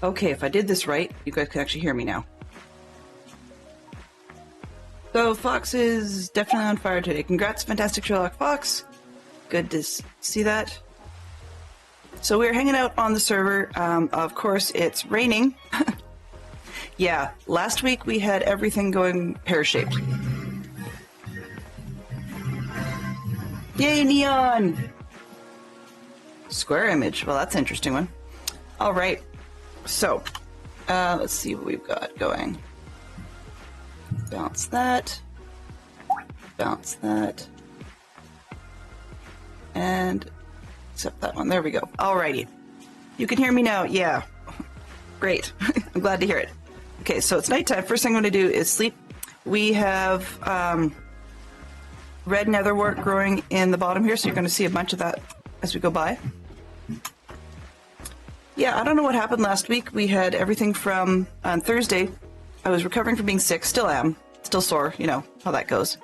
Okay, if I did this right, you guys can actually hear me now. So Fox is definitely on fire today. Congrats, Fantastic Sherlock Fox. Good to see that. So we're hanging out on the server. Of course, it's raining. Yeah, last week we had everything going pear-shaped. Yay, neon! Square image. Well, that's an interesting one. All right. So, let's see what we've got going. Bounce that. Bounce that. And accept that one. There we go. Alrighty. You can hear me now. Yeah. Great. I'm glad to hear it. Okay, so it's nighttime. First thing I'm going to do is sleep. We have red netherwort growing in the bottom here, so you're going to see a bunch of that as we go by. Yeah, I don't know what happened last week. We had everything from on Thursday. I was recovering from being sick. Still am. Still sore. You know how that goes.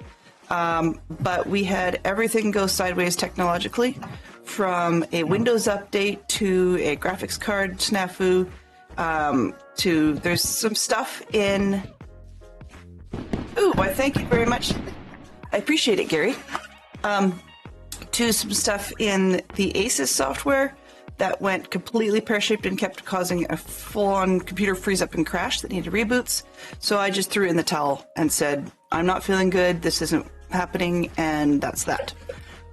But we had everything go sideways technologically, from a Windows update to a graphics card snafu, to there's some stuff in... Ooh, why thank you very much. I appreciate it, Gary. To some stuff in the Asus software that went completely pear-shaped and kept causing a full-on computer freeze-up and crash that needed reboots. So I just threw it in the towel and said, I'm not feeling good, this isn't happening, and that's that.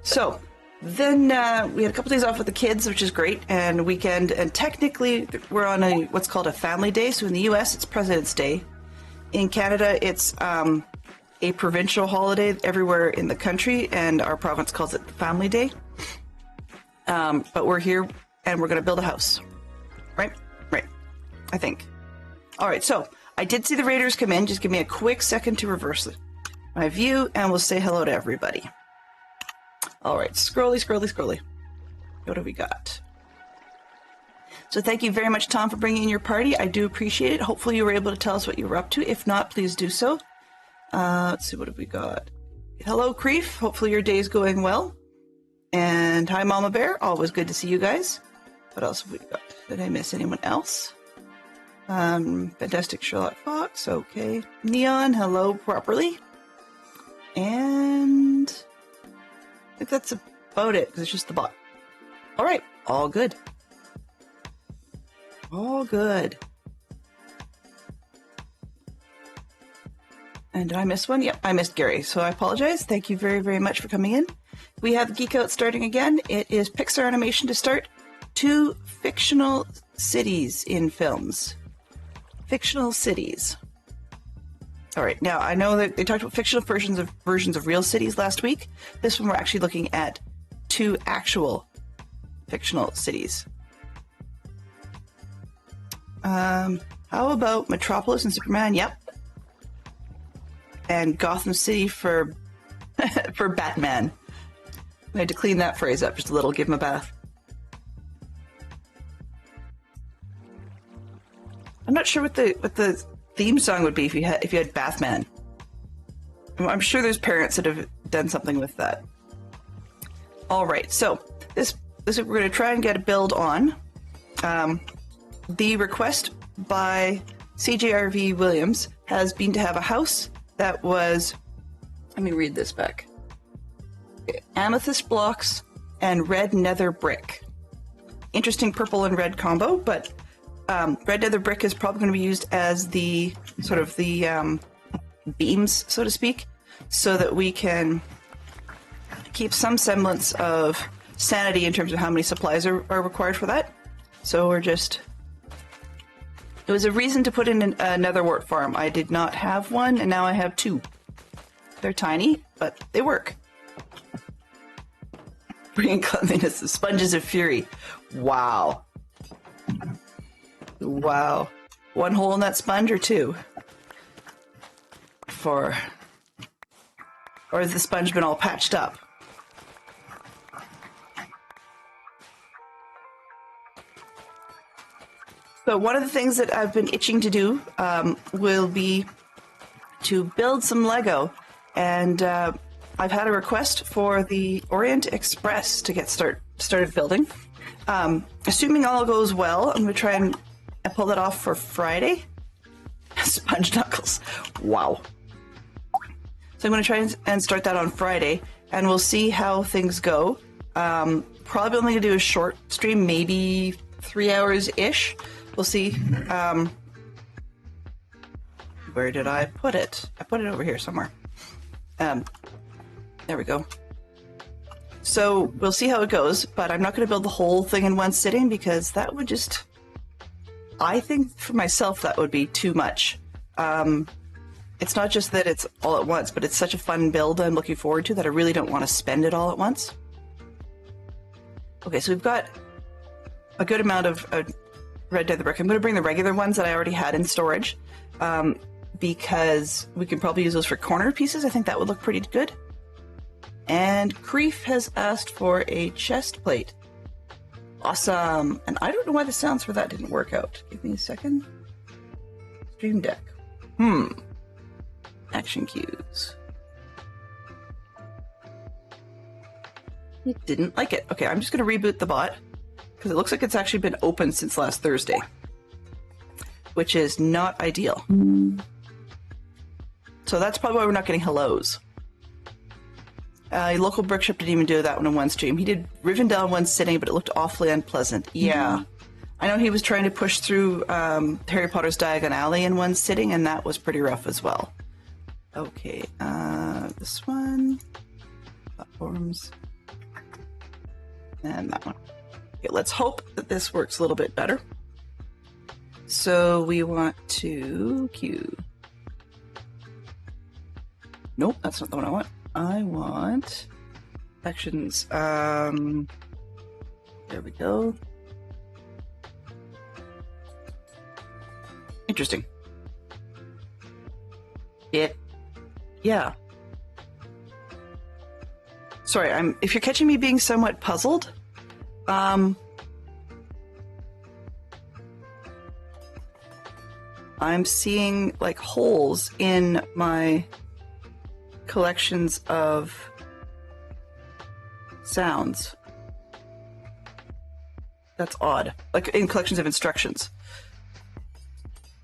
So then we had a couple days off with the kids, which is great, and a weekend, and technically we're on what's called a family day. So in the US, it's President's Day. In Canada, it's a provincial holiday everywhere in the country, and our province calls it Family Day. But we're here, and we're going to build a house. Right? Right. I think. All right, so I did see the raiders come in. Just give me a quick second to reverse my view, and we'll say hello to everybody. All right, scrolly, scrolly, scrolly. What have we got? So thank you very much, Tom, for bringing in your party. I do appreciate it. Hopefully you were able to tell us what you were up to. If not, please do so. Let's see, what have we got? Hello, Creef. Hopefully your day is going well. And hi, Mama Bear. Always good to see you guys. What else have we got? Did I miss anyone else? Fantastic Sherlock Fox. Okay. Neon, hello properly. And I think that's about it, because it's just the bot. All right. All good. All good. And did I miss one? Yep, I missed Gary, so I apologize. Thank you very, very much for coming in. We have Geek Out starting again. It is Pixar animation to start 2 fictional cities in films. Fictional cities. All right, now I know that they talked about fictional versions of real cities last week. This one we're actually looking at 2 actual fictional cities. How about Metropolis and Superman? Yep. And Gotham City for for Batman. I had to clean that phrase up just a little, give him a bath. I'm not sure what the theme song would be if you had Bathman. I'm sure there's parents that have done something with that. All right, so this we're going to try and get a build on. The request by CJRV Williams has been to have a house that was, let me read this back. Amethyst blocks and red nether brick. Interesting purple and red combo, but red nether brick is probably going to be used as the sort of the beams, so to speak, so that we can keep some semblance of sanity in terms of how many supplies are required for that. So we're just... It was a reason to put in a netherwort farm. I did not have one, and now I have 2. They're tiny, but they work. Bringing cleanliness, the sponges of fury. Wow. Wow. 1 hole in that sponge or 2? Or has the sponge been all patched up? So one of the things that I've been itching to do will be to build some Lego, and I've had a request for the Orient Express to get started building. Assuming all goes well, I'm going to try and and pull that off for Friday. Sponge knuckles. Wow. So I'm going to try and start that on Friday, and we'll see how things go. Probably only going to do a short stream, maybe 3 hours-ish. We'll see. Where did I put it? I put it over here somewhere. There we go. So we'll see how it goes, but I'm not going to build the whole thing in one sitting because that would just... I think for myself that would be too much. It's not just that it's all at once, but it's such a fun build I'm looking forward to that I really don't want to spend it all at once. Okay, so we've got a good amount of red nether brick. I'm going to bring the regular ones that I already had in storage because we can probably use those for corner pieces. I think that would look pretty good. And Creef has asked for a chest plate. Awesome. And I don't know why the sounds for that didn't work out. Give me a second. Stream Deck. Action cues. It didn't like it. Okay, I'm just going to reboot the bot because it looks like it's actually been open since last Thursday, which is not ideal. So that's probably why we're not getting hellos. Local Brickship didn't even do that one in one stream. He did Rivendell in one sitting, but it looked awfully unpleasant. Yeah. I know he was trying to push through Harry Potter's Diagon Alley in one sitting, and that was pretty rough as well. Okay, this one. Platforms. And that one. Okay, let's hope that this works a little bit better. So we want to queue. Nope, that's not the one I want. I want actions. There we go. Interesting. Yeah. Sorry, if you're catching me being somewhat puzzled, I'm seeing like holes in my collections of sounds. That's odd. Like in collections of instructions.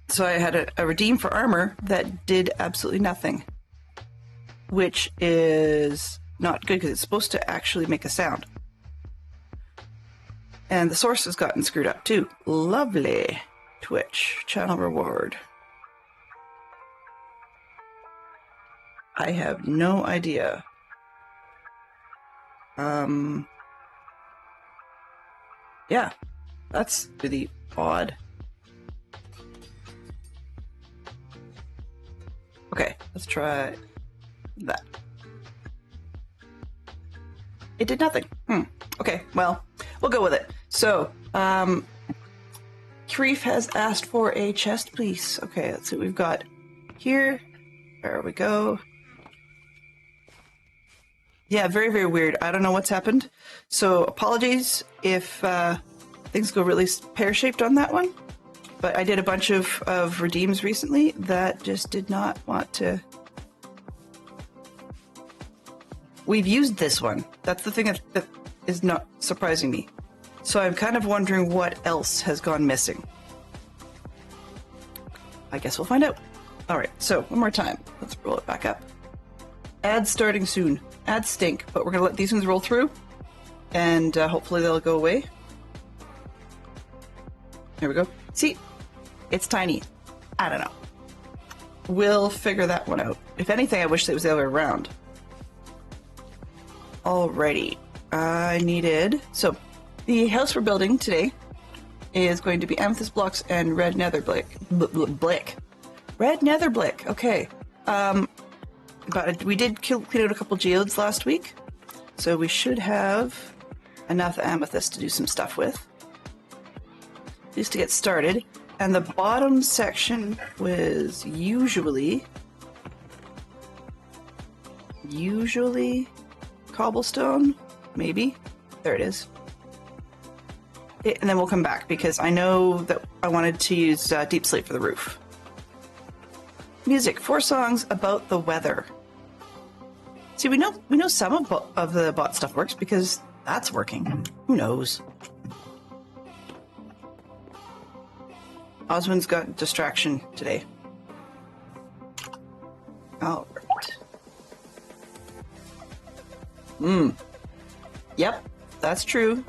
So I had a redeem for armor that did absolutely nothing, which is not good because it's supposed to actually make a sound. And the source has gotten screwed up too. Lovely. Twitch channel reward. I have no idea. Yeah, that's really odd. Okay, let's try that. It did nothing. Okay, well, we'll go with it. So, Creef has asked for a chest piece. Okay, let's see what we've got here. There we go. Yeah, very, very weird. I don't know what's happened. So apologies if things go really pear-shaped on that one. But I did a bunch of redeems recently that just did not want to... We've used this one. That's the thing that is not surprising me. So I'm kind of wondering what else has gone missing. I guess we'll find out. All right, so one more time. Let's roll it back up. Ads starting soon. Ads stink, but we're going to let these ones roll through, and hopefully they'll go away. There we go. See? It's tiny. I don't know. We'll figure that one out. If anything, I wish it was the other way around. Alrighty. I needed... So, the house we're building today is going to be amethyst blocks and red nether brick. Red nether brick. Okay. But we did clean out a couple geodes last week, so we should have enough amethyst to do some stuff with. Just to get started. And the bottom section was usually cobblestone, maybe. There it is. And then we'll come back because I know that I wanted to use Deep Sleep for the roof. Music, 4 songs about the weather. See, we know some of the bot stuff works because that's working. Who knows? Osmond's got distraction today. All right. Yep, that's true.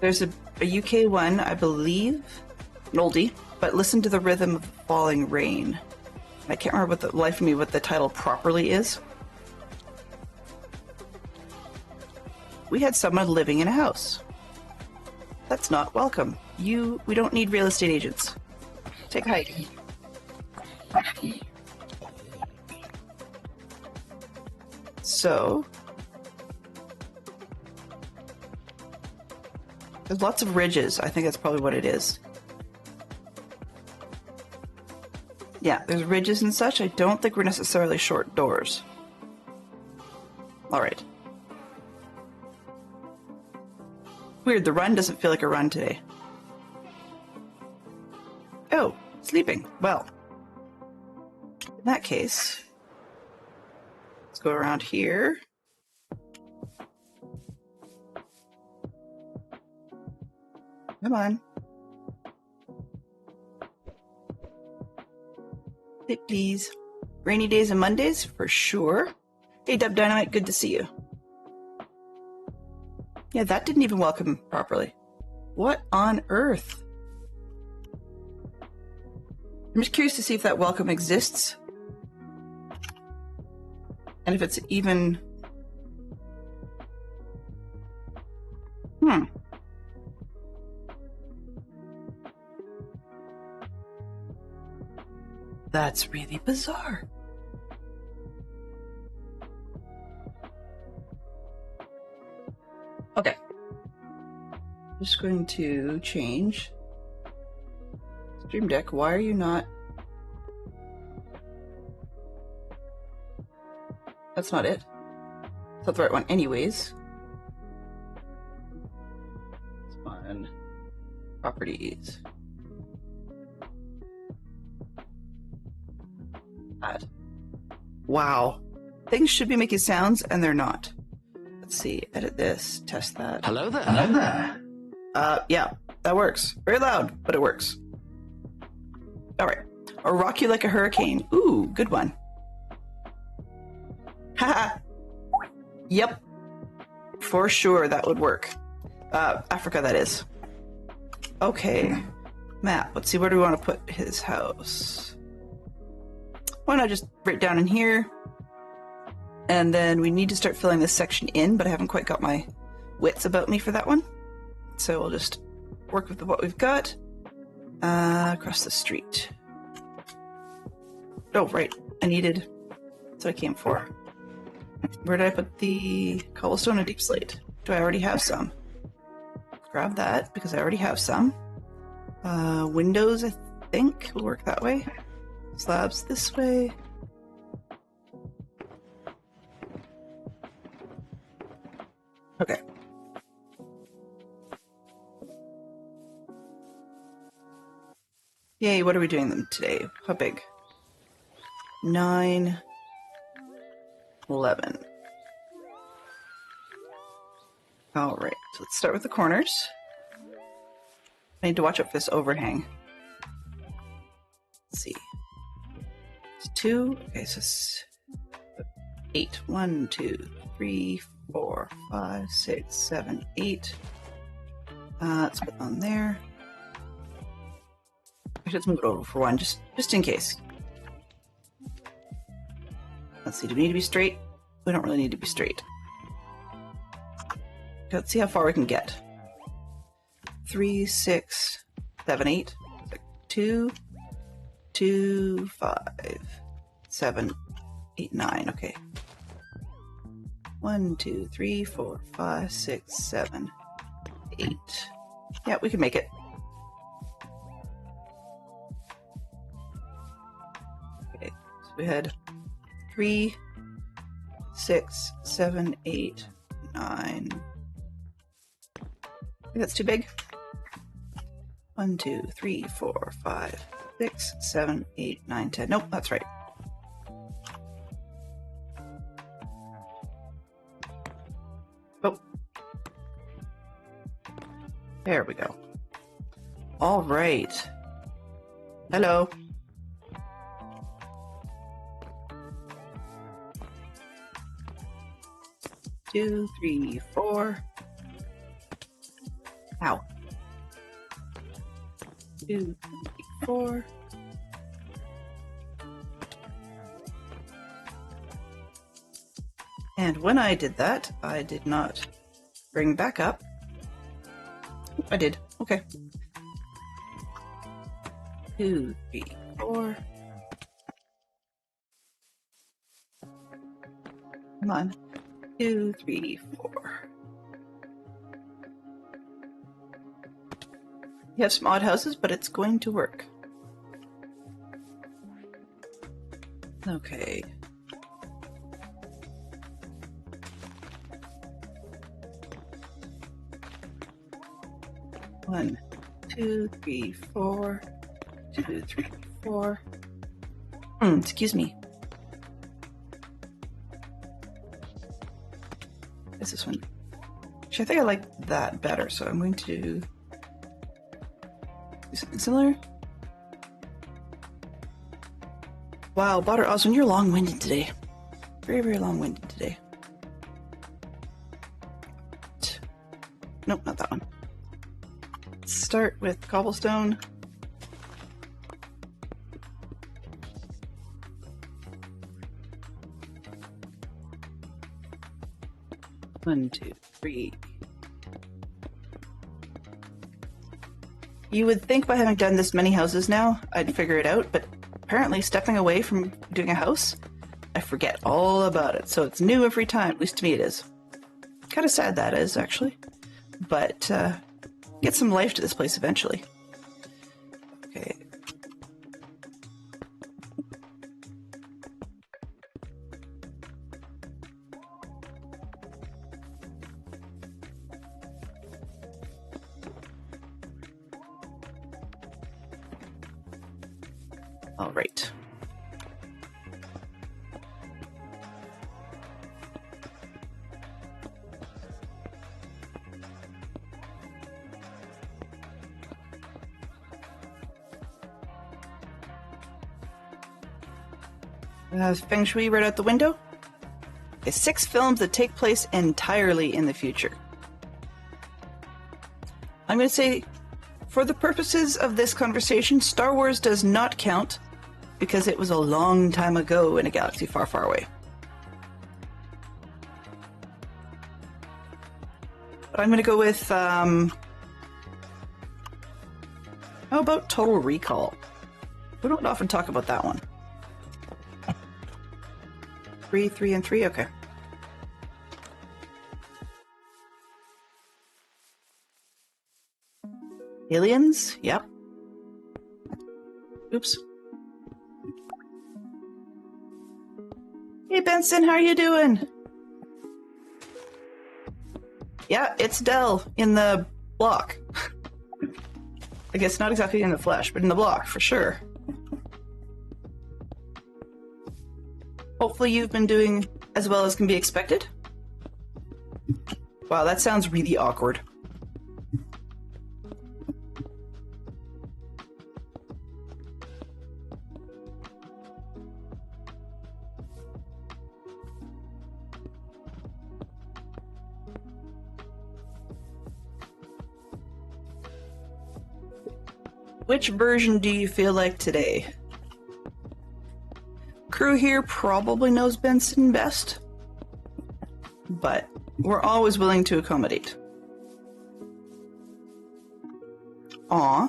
There's a UK one, I believe, an oldie, but listen to the rhythm of falling rain. I can't remember what the title properly is. We had someone living in a house. That's not welcome. We don't need real estate agents. Take a hike. So, there's lots of ridges. I think that's probably what it is. Yeah, there's ridges and such. I don't think we're necessarily short doors. All right. Weird, the run doesn't feel like a run today. Oh, sleeping. Well, in that case, let's go around here. Come on. Sleep, please. Rainy days and Mondays, for sure. Hey, Dub Dynamite, good to see you. Yeah, that didn't even welcome properly. What on earth? I'm just curious to see if that welcome exists. And if it's even... That's really bizarre. Okay. I'm just going to change. Stream Deck, why are you not... That's not it. It's not the right one anyways. It's on properties. Add. Wow. Things should be making sounds and they're not. Let's see, edit this, test that. Hello there. Hello there. Yeah, that works. Very loud, but it works. All right. Or rock you like a hurricane. Ooh, good one. Haha. Yep. For sure, that would work. Africa, that is. Okay. Map. Let's see, where do we want to put his house? Why not just right down in here? And then we need to start filling this section in, but I haven't quite got my wits about me for that one. So we'll just work with what we've got. Across the street. Oh, right. That's what I came for. Where did I put the cobblestone and deep slate? Do I already have some? Grab that, because I already have some. Windows, I think, will work that way. Slabs this way. Okay. Yay, what are we doing them today? How big? 9, 11. All right, so let's start with the corners. I need to watch out for this overhang. Let's see. It's 2. Okay, so it's 8. 1, 2, 3, 4, 5, 6, 7, 8. Let's put on there. Let's move it over for one, just in case. Let's see, do we need to be straight? We don't really need to be straight. Let's see how far we can get. 3, 6, 7, 8. 2, 2, 5, 7, 8, 9. Okay. 1, 2, 3, 4, 5, 6, 7, 8. Yeah, we can make it. Okay, so we had 3, 6, 7, 8, 9. I think that's too big. 1, 2, 3, 4, 5, 6, 7, 8, 9, 10. Nope, that's right. There we go. All right. Hello. Two, three, four. Ow. 2, 3, 4. And when I did that, I did not bring back up. I did. Okay. 2, 3, 4. Come on. 2, 3, 4. You have some odd houses, but it's going to work. Okay. One, 2, 3, 4. 2, 3, 4. Excuse me. What's this one? Actually, I think I like that better, so I'm going to do something similar. Wow, Butter Osmond, you're long-winded today. Very, very long-winded today. Nope, not that one. Let's start with cobblestone. One, 2, 3. You would think by having done this many houses now, I'd figure it out, but apparently stepping away from doing a house, I forget all about it. So it's new every time, at least to me it is. Kind of sad that is, actually. But get some life to this place eventually. Okay. All right. Feng Shui right out the window. Okay, 6 films that take place entirely in the future. I'm going to say, for the purposes of this conversation, Star Wars does not count because it was a long time ago in a galaxy far, far away. But I'm going to go with, how about Total Recall? We don't often talk about that one. 3, 3, and 3? Okay. Aliens? Yep. Oops. Hey Benson, how are you doing? Yeah, it's Dell in the block. I guess not exactly in the flesh, but in the block for sure. Hopefully you've been doing as well as can be expected. Wow, that sounds really awkward. Which version do you feel like today? Crew here probably knows Benson best, but we're always willing to accommodate. Aw.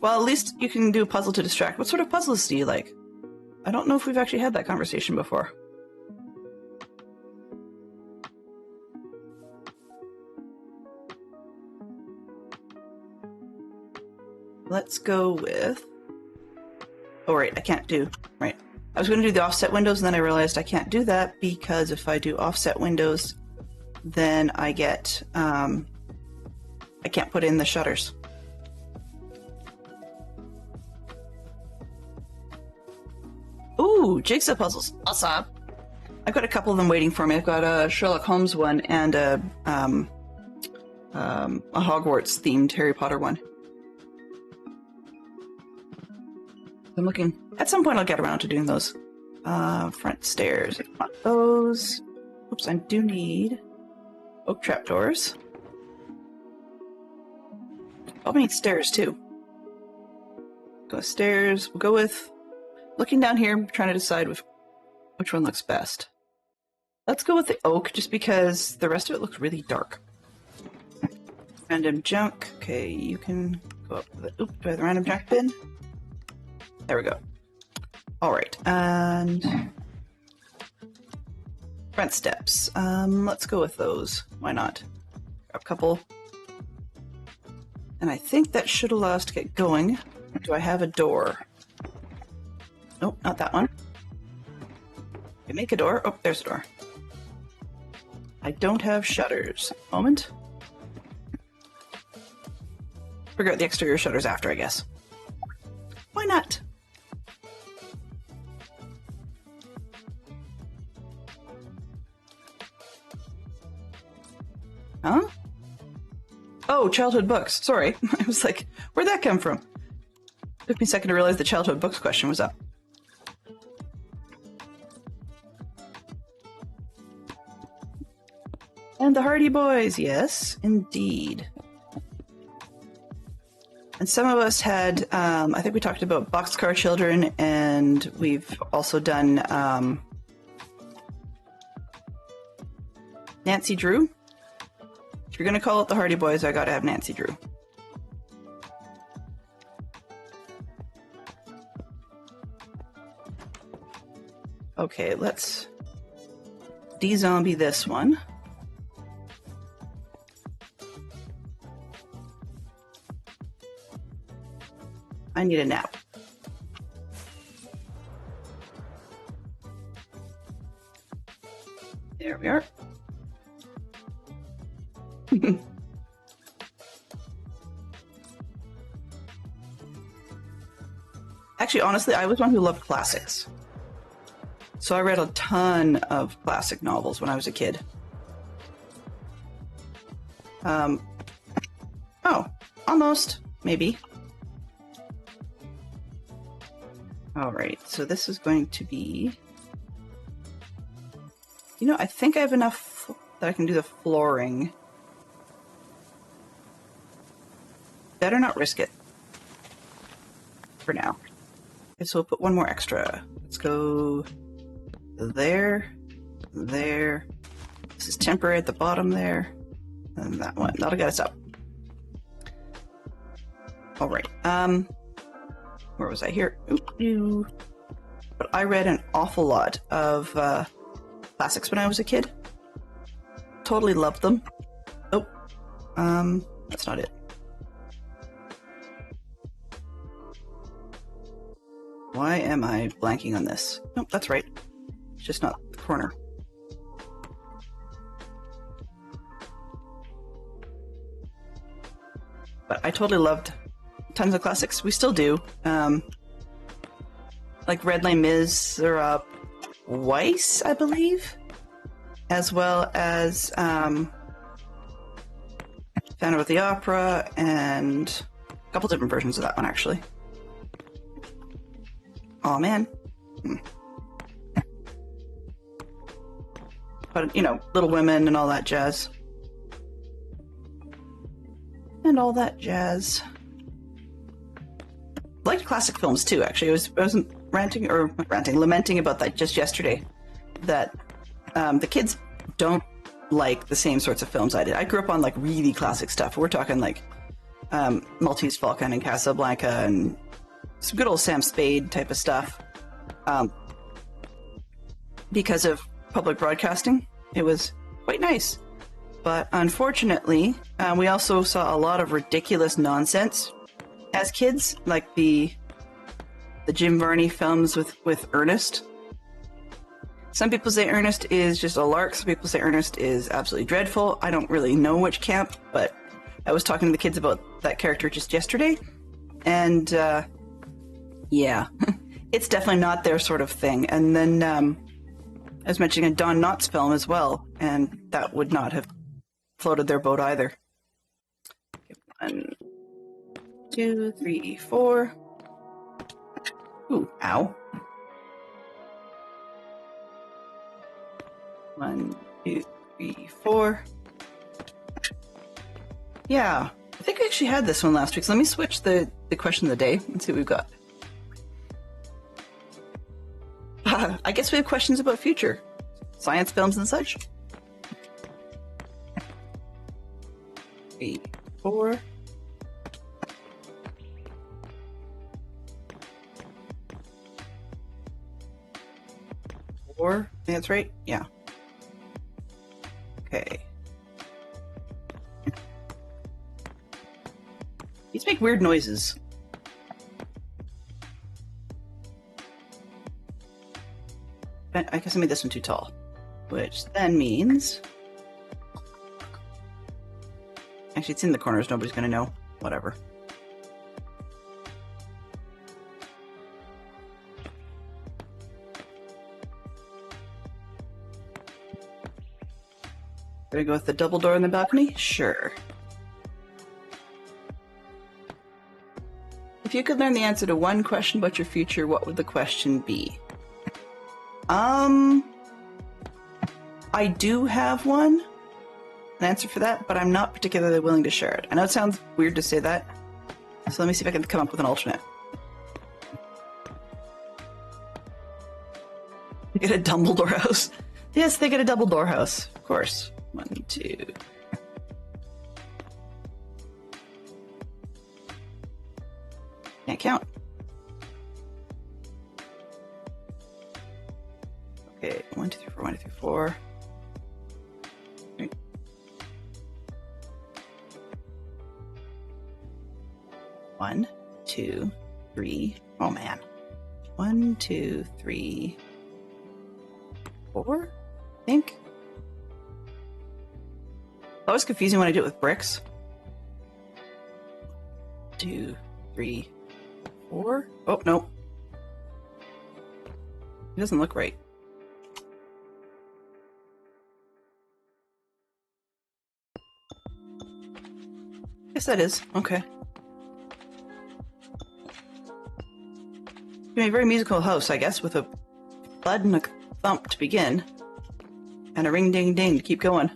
Well, at least you can do a puzzle to distract. What sort of puzzles do you like? I don't know if we've actually had that conversation before. Let's go with... Oh, right, I can't do... Right. I was going to do the offset windows, and then I realized I can't do that because if I do offset windows, then I get... I can't put in the shutters. Ooh, jigsaw puzzles. Awesome. I've got a couple of them waiting for me. I've got a Sherlock Holmes one and a a Hogwarts themed Harry Potter one. I'm looking. At some point, I'll get around to doing those. Front stairs. Not those. Oops, I do need oak trapdoors. Probably need stairs too. Go stairs. We'll go with looking down here, trying to decide which one looks best. Let's go with the oak, just because the rest of it looks really dark. Random junk. Okay, you can go up with it. Oop, do I have the random junk bin? There we go. Alright, and front steps. Let's go with those. Why not? Grab a couple. And I think that should allow us to get going. Do I have a door? Nope, not that one. Okay, make a door. Oh, there's a door. I don't have shutters. Moment. Figure out the exterior shutters after, I guess. Why not? Huh? Oh, childhood books. Sorry. I was like, where'd that come from? Took me a second to realize the childhood books question was up. And the Hardy Boys, yes, indeed. And some of us had, I think we talked about Boxcar Children, and we've also done Nancy Drew. If you're going to call it the Hardy Boys, I got to have Nancy Drew. Okay, let's de-zombie this one. I need a nap. There we are. Actually, honestly, I was one who loved classics. So I read a ton of classic novels when I was a kid. Oh, almost, maybe. Alright, so this is going to be... You know, I think I have enough that I can do the flooring. Better not risk it. For now. Okay, so we'll put one more extra. Let's go... there, there. This is temporary at the bottom there. And that one. That'll get us up. Alright, where was I here? Ooh. But I read an awful lot of classics when I was a kid. Totally loved them. Oh, that's not it. Why am I blanking on this? Nope, that's right. It's just not the corner. But I totally loved tons of classics. We still do. Like Red Les Mis or Weiss, I believe. As well as Phantom of the Opera and a couple different versions of that one, actually. Oh man. But, you know, Little Women and all that jazz. And all that jazz. I liked classic films too, actually. I wasn't lamenting about that just yesterday. That the kids don't like the same sorts of films I did. I grew up on like really classic stuff. We're talking like Maltese Falcon and Casablanca and some good old Sam Spade type of stuff. Because of public broadcasting, it was quite nice. But unfortunately, we also saw a lot of ridiculous nonsense as kids, like the Jim Varney films with Ernest. Some people say Ernest is just a lark. Some people say Ernest is absolutely dreadful. I don't really know which camp, but I was talking to the kids about that character just yesterday. And, yeah, it's definitely not their sort of thing. And then I was mentioning a Don Knotts film as well, and that would not have floated their boat either. 1, 2, 3, 4. Ooh, ow. 1, 2, 3, 4. Yeah, I think we actually had this one last week. So let me switch the question of the day and see what we've got. I guess we have questions about future science films and such. 3, 4. 4. I think that's right. Yeah. Okay. These make weird noises. I guess I made this one too tall, which then means... Actually, it's in the corners. Nobody's going to know. Whatever. Gonna go with the double door in the balcony? Sure. If you could learn the answer to one question about your future, what would the question be? I do have an answer for that, but I'm not particularly willing to share it. I know it sounds weird to say that, so let me see if I can come up with an alternate. You get a Dumbledore house. Yes, they get a Dumbledore house, of course. 1, 2. Can't count. Okay, 1, 2, 3, 4, 1, 2, 3, 4. Right. 1, 2, 3. Oh man. 1, 2, 3, 4, I think. That was confusing when I do it with bricks. 2, 3, 4. Oh, no. It doesn't look right. Yes, that is. Okay. A very musical house, I guess, with a thud and a thump to begin. And a ring-ding-ding to keep going.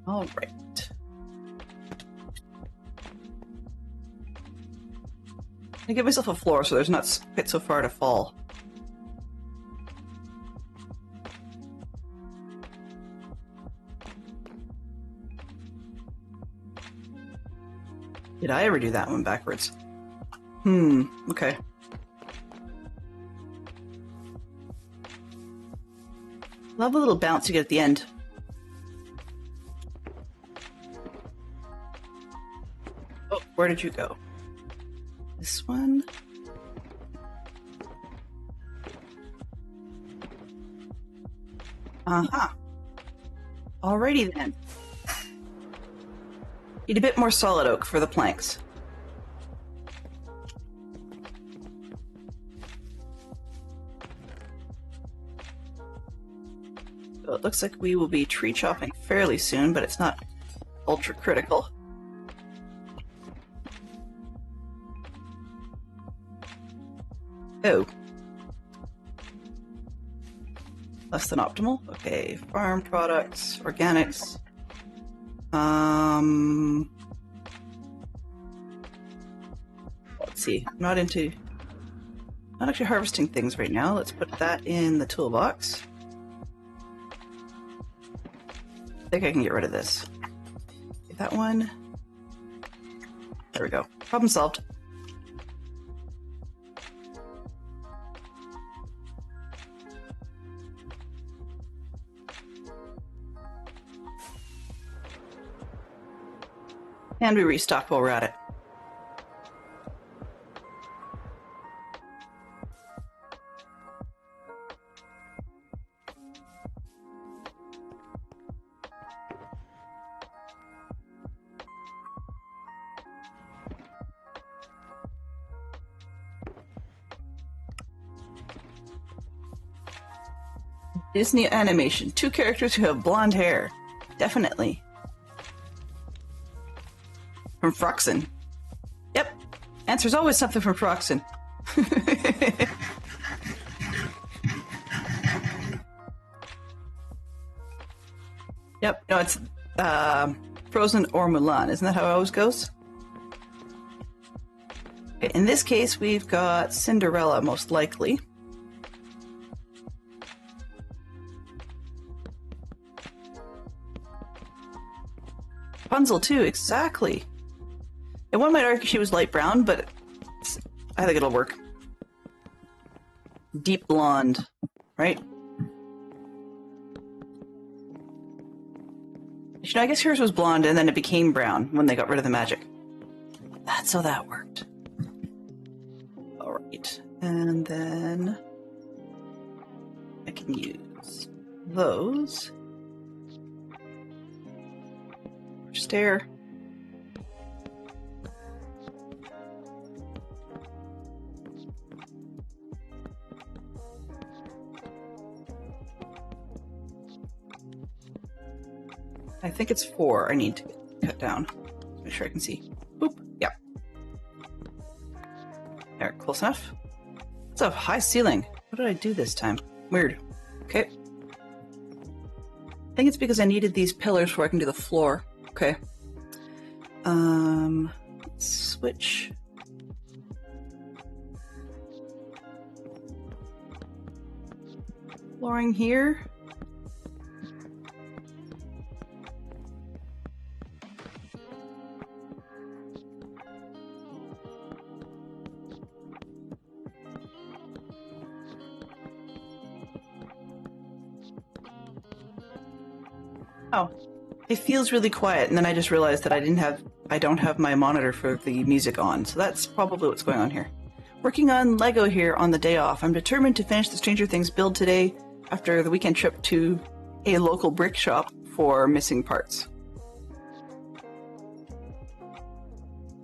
All right. I give myself a floor so there's not quite so far to fall. Did I ever do that one backwards? Okay. Love a little bounce you get at the end. Oh, where did you go? This one? Uh-huh. Alrighty then. Need a bit more solid oak for the planks. So it looks like we will be tree chopping fairly soon, but it's not ultra critical. Oh. Less than optimal? Okay, farm products, organics. Let's see. I'm not actually harvesting things right now. Let's put that in the toolbox. I think I can get rid of this. Get that one. There we go. Problem solved. And we restock while we're at it. Disney animation. 2 characters who have blonde hair. Definitely. From Froxen. Yep. Answer's always something from Froxen. Yep. No, it's Frozen or Mulan. Isn't that how it always goes? Okay, in this case, we've got Cinderella, most likely. Rapunzel, too, exactly. And one might argue she was light brown, but I think it'll work. Deep blonde, right? You know, I guess hers was blonde and then it became brown when they got rid of the magic. That's how that worked. Alright, and then I can use those. Stair. I think it's 4 I need to cut down. Make sure I can see. Boop. Yep. There, close enough. It's a high ceiling. What did I do this time? Weird. Okay. I think it's because I needed these pillars before I can do the floor. Okay. Switch. Flooring here. Oh, it feels really quiet, and then I just realized that I don't have my monitor for the music on, so that's probably what's going on here. Working on Lego here on the day off. I'm determined to finish the Stranger Things build today after the weekend trip to a local brick shop for missing parts.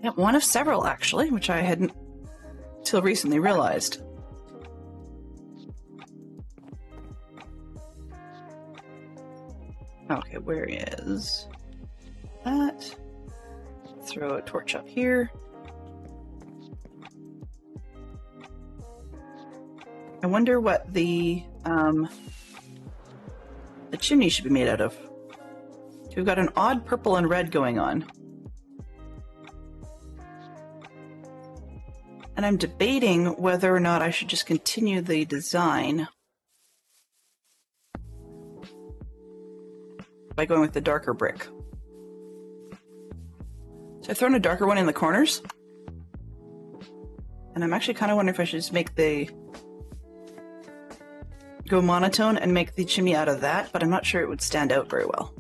Yeah, one of several actually, which I hadn't till recently realized. Okay, where is that? Throw a torch up here. I wonder what the chimney should be made out of. We've got an odd purple and red going on. And I'm debating whether or not I should just continue the design by going with the darker brick. So I've thrown a darker one in the corners. And I'm actually kind of wondering if I should just make go monotone and make the chimney out of that, but I'm not sure it would stand out very well.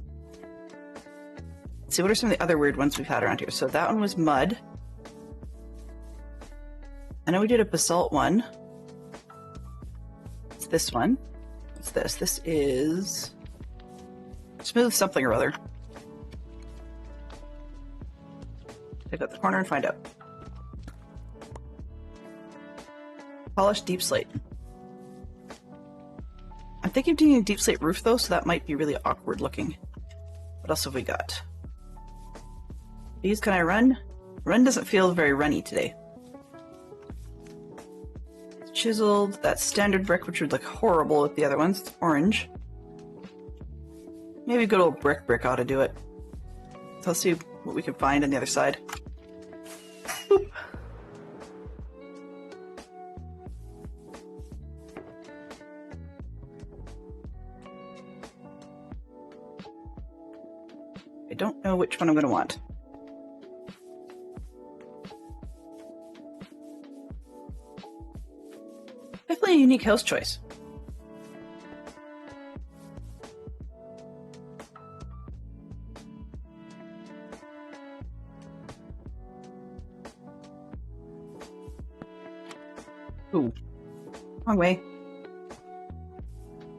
Let's see, what are some of the other weird ones we've had around here? So that one was mud. I know we did a basalt one. It's this one. What's this? This is smooth something or other. Take out the corner and find out. Polished deep slate. I'm thinking of doing a deep slate roof though, so that might be really awkward looking. What else have we got? These, can I run? Run doesn't feel very runny today. It's chiseled, that's standard brick, which would look horrible with the other ones. It's orange. Maybe good old brick ought to do it. So let's see what we can find on the other side. Boop. I don't know which one I'm going to want. Definitely a unique house choice. Ooh. Wrong way.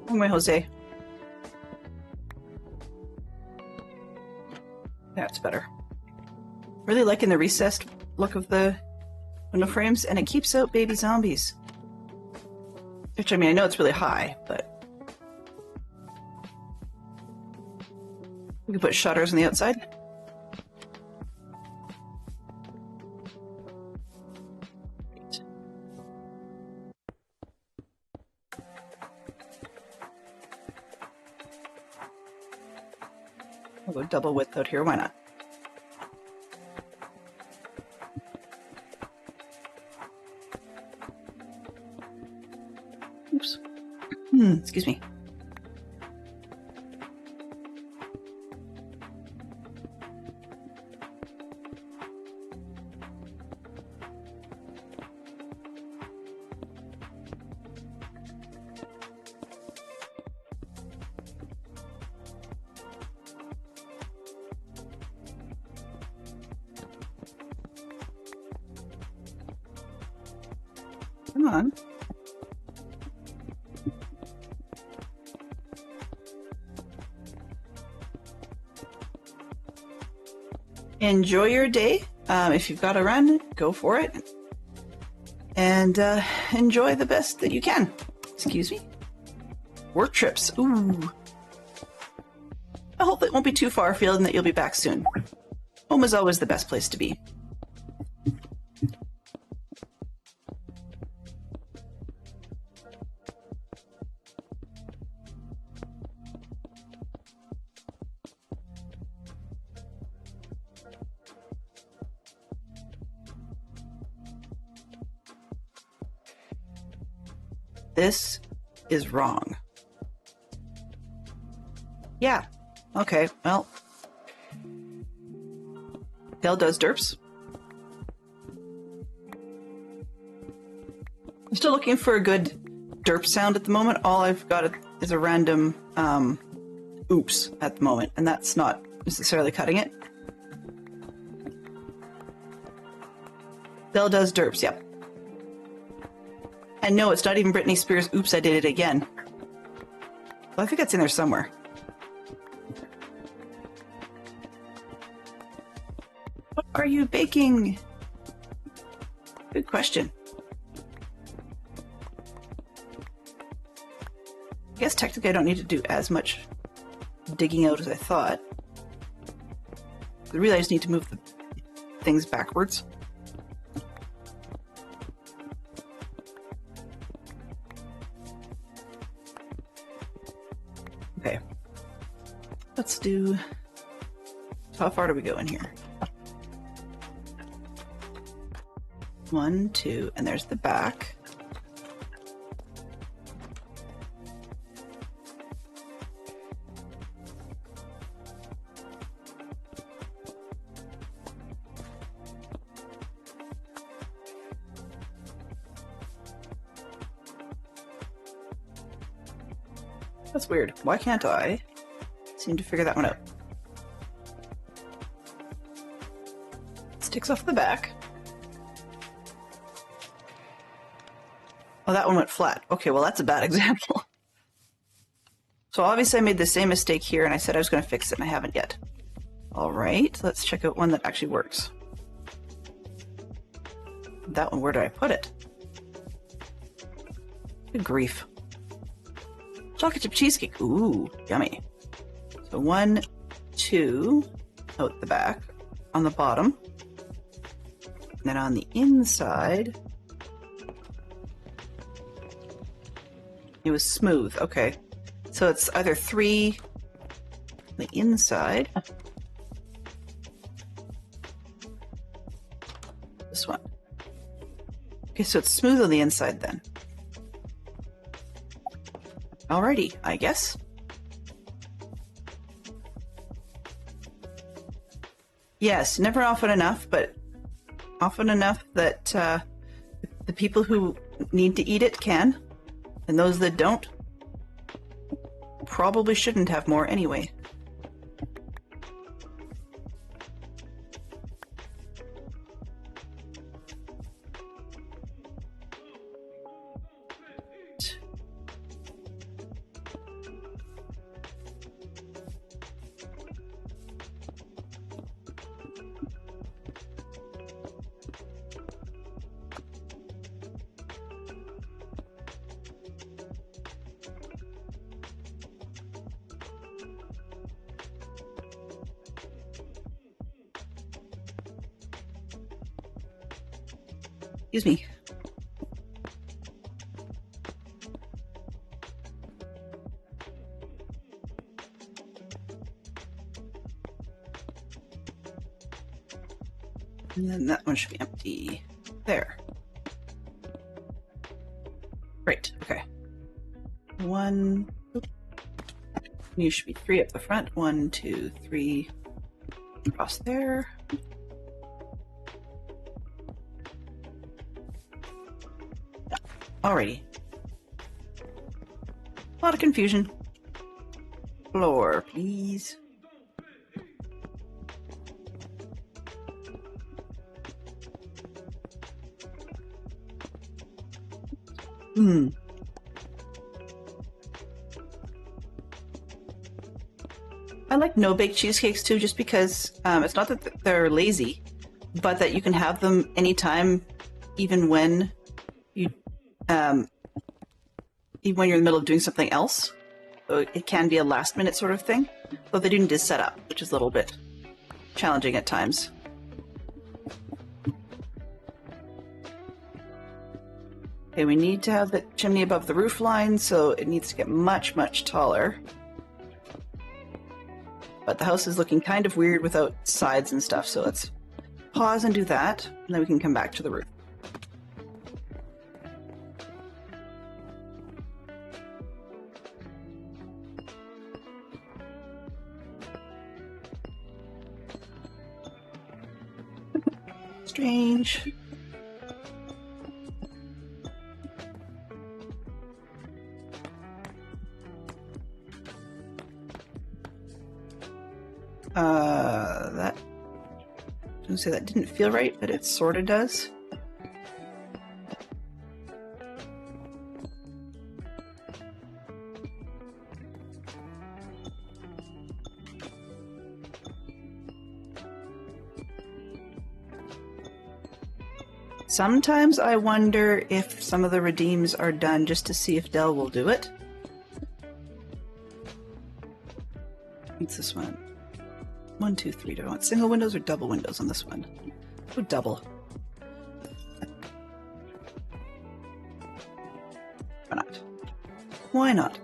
Wrong way, Jose. That's better. Really liking the recessed look of the window frames, and it keeps out baby zombies. Which, I mean, I know it's really high, but We can put shutters on the outside. We'll go double width out here, why not? Oops. Excuse me. Come on. Enjoy your day. If you've got to run, go for it. And enjoy the best that you can. Excuse me. Work trips. Ooh. I hope it won't be too far afield and that you'll be back soon. Home is always the best place to be. This is wrong. Yeah. Okay, well. Dale does derps. I'm still looking for a good derp sound at the moment. All I've got is a random oops at the moment, and that's not necessarily cutting it. Dale does derps, yep. And no, it's not even Britney Spears' Oops, I Did It Again. Well, I think that's in there somewhere. What are you baking? Good question. I guess technically I don't need to do as much digging out as I thought. Really, I just need to move the things backwards. Okay. Let's do... How far do we go in here? 1, 2, and there's the back. That's weird. Why can't I seem to figure that one out? Sticks off the back. Oh, that one went flat. Okay, well, that's a bad example. So obviously I made the same mistake here, and I said I was going to fix it, and I haven't yet. All right, let's check out one that actually works. That one, where did I put it? Good grief. Chocolate chip cheesecake. Ooh, yummy. So 1, 2, out the back, on the bottom. And then on the inside, it was smooth. Okay. So it's either 3 on the inside. This one. Okay, so it's smooth on the inside then. Alrighty, I guess. Yes, never often enough, but often enough that the people who need to eat it can, and those that don't probably shouldn't have more anyway. Excuse me. And then that one should be empty. There. Great. Okay. One. Oops. You should be 3 up the front. 1, 2, 3. Across there. Yeah. Alrighty. A lot of confusion. Floor, please. I like no-bake cheesecakes too, just because it's not that they're lazy, but that you can have them anytime, even when you, even when you're in the middle of doing something else. So it can be a last-minute sort of thing. Though they do need to set up, which is a little bit challenging at times. Okay, we need to have the chimney above the roof line, so it needs to get much, much taller. But the house is looking kind of weird without sides and stuff, so let's pause and do that, and then we can come back to the roof. Strange. That, I was gonna say that didn't feel right, but it sort of does. Sometimes I wonder if some of the redeems are done just to see if Dell will do it. What's this one? 1, 2, 3. Do I want single windows or double windows on this one? Oh, double. Why not? Why not?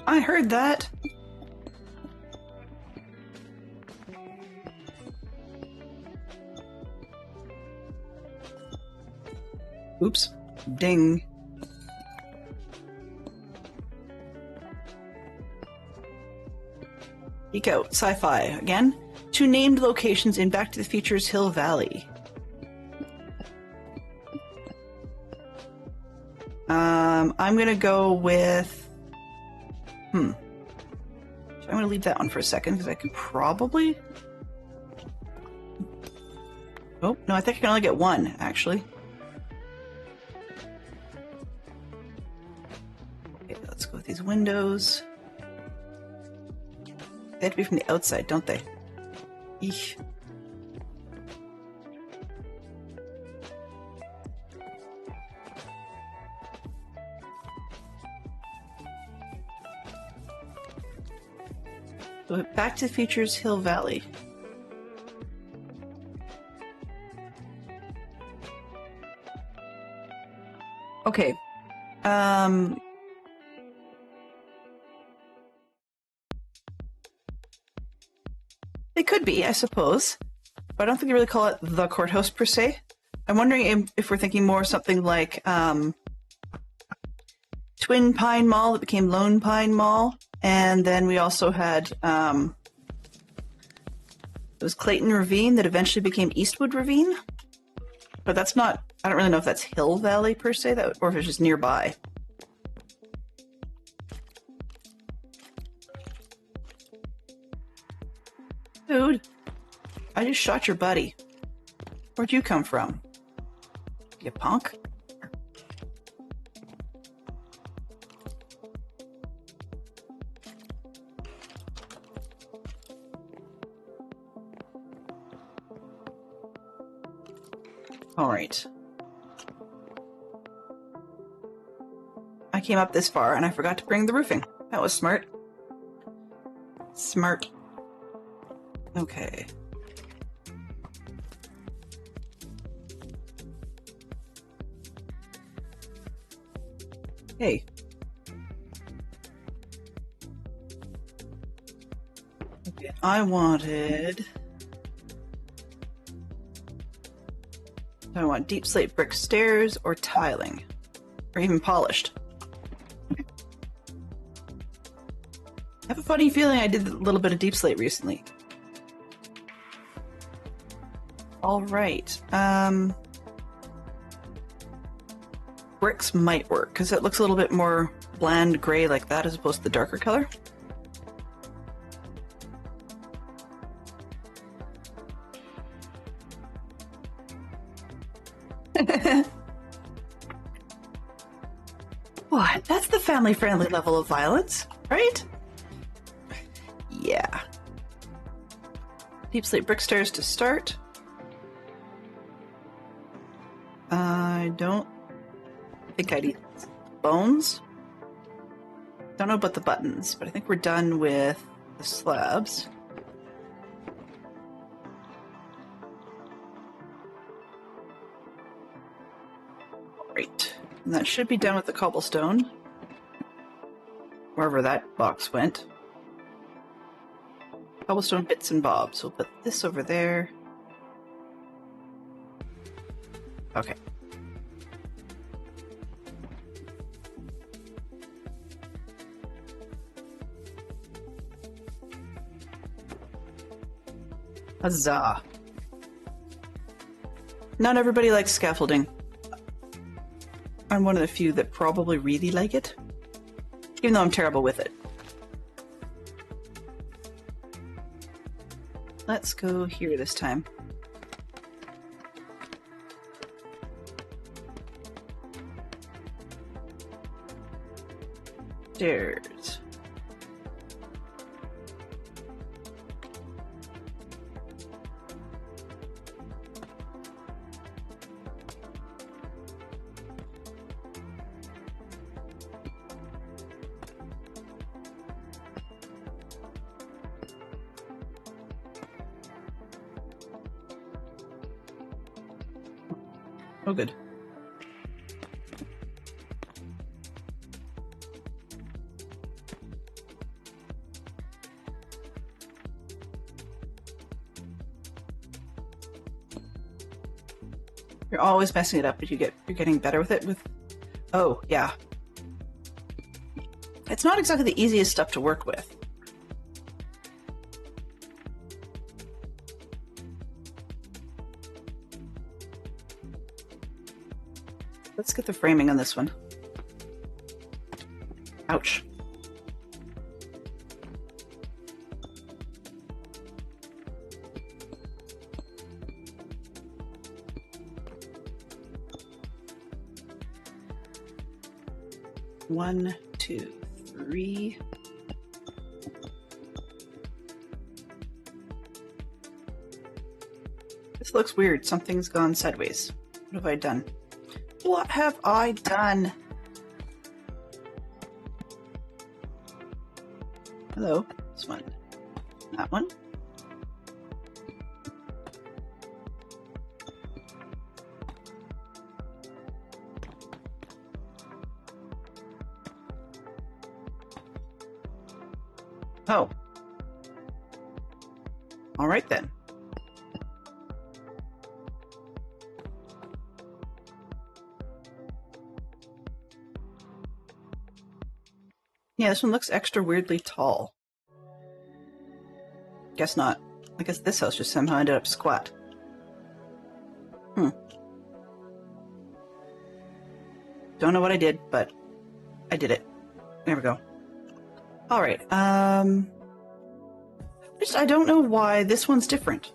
I heard that. Oops. Ding. Geek out. Sci-fi. Again. 2 named locations in Back to the Future's Hill Valley. I'm gonna go with... So I'm gonna leave that one for a second, because I could probably... Oh, no, I think I can only get 1, actually. Okay, let's go with these windows. They have to be from the outside, don't they? Eesh. So Back to the Future's Hill Valley. Okay. They could be, I suppose. But I don't think they really call it the courthouse per se. I'm wondering if we're thinking more something like Twin Pine Mall that became Lone Pine Mall. And then we also had it was Clayton Ravine that eventually became Eastwood Ravine. But that's not, I don't really know if that's Hill Valley per se, or if it's just nearby. Dude, I just shot your buddy. Where'd you come from? You punk? All right. came up this far and I forgot to bring the roofing. That was smart. Smart. Okay. Hey. Okay, I want deep slate brick stairs or tiling, or even polished. I have a funny feeling I did a little bit of deep slate recently. All right. Bricks might work because it looks a little bit more bland gray like that as opposed to the darker color. What? That's the family-friendly level of violence, right? Yeah. Deep slate brick stairs to start. I don't think I need bones. Don't know about the buttons, but I think we're done with the slabs. Right. And that should be done with the cobblestone. Wherever that box went. Cobblestone bits and bobs. We'll put this over there. Okay. Huzzah. Not everybody likes scaffolding. I'm one of the few that probably really like it, even though I'm terrible with it. Let's go here this time. Stairs. Oh, good. You're always messing it up, but you're getting better with it. Oh yeah. It's not exactly the easiest stuff to work with. Let's get the framing on this one. Ouch. One, two, three. This looks weird. Something's gone sideways. What have I done? What have I done? Hello. This one. That one. Oh. All right then. Yeah, this one looks extra weirdly tall. Guess not. I guess this house just somehow ended up squat. Don't know what I did, but I did it. There we go. Alright, I don't know why this one's different.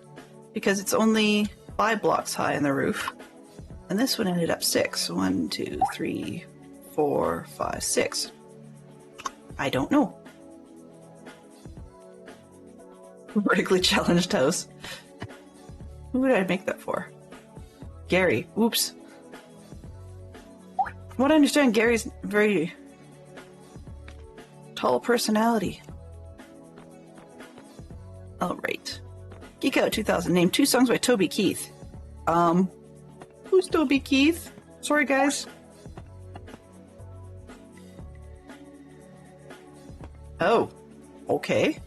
Because it's only 5 blocks high in the roof. And this one ended up 6. 1, 2, 3, 4, 5, 6. I don't know. Vertically challenged house. Who would I make that for? Gary. Oops. From what I understand, Gary's very tall personality. All right. Geek Out 2000. Name 2 songs by Toby Keith. Who's Toby Keith? Sorry, guys. Oh, okay.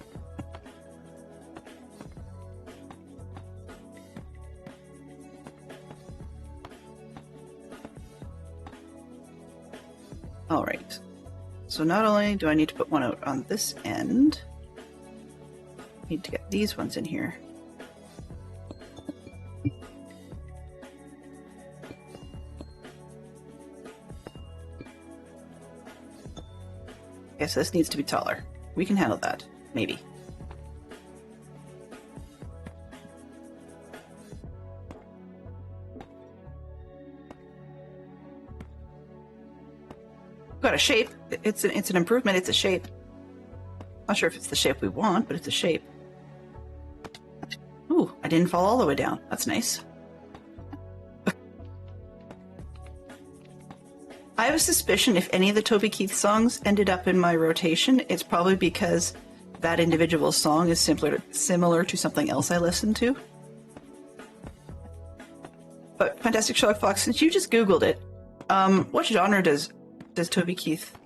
All right. So not only do I need to put one out on this end, I need to get these ones in here. Okay, so this needs to be taller. We can handle that, maybe. Got a shape. It's an improvement. It's a shape. Not sure if it's the shape we want, but it's a shape. Ooh, I didn't fall all the way down. That's nice. I have a suspicion if any of the Toby Keith songs ended up in my rotation, it's probably because that individual song is similar to something else I listened to. But Fantastic Sherlock Fox, since you just Googled it, what genre does Toby Keith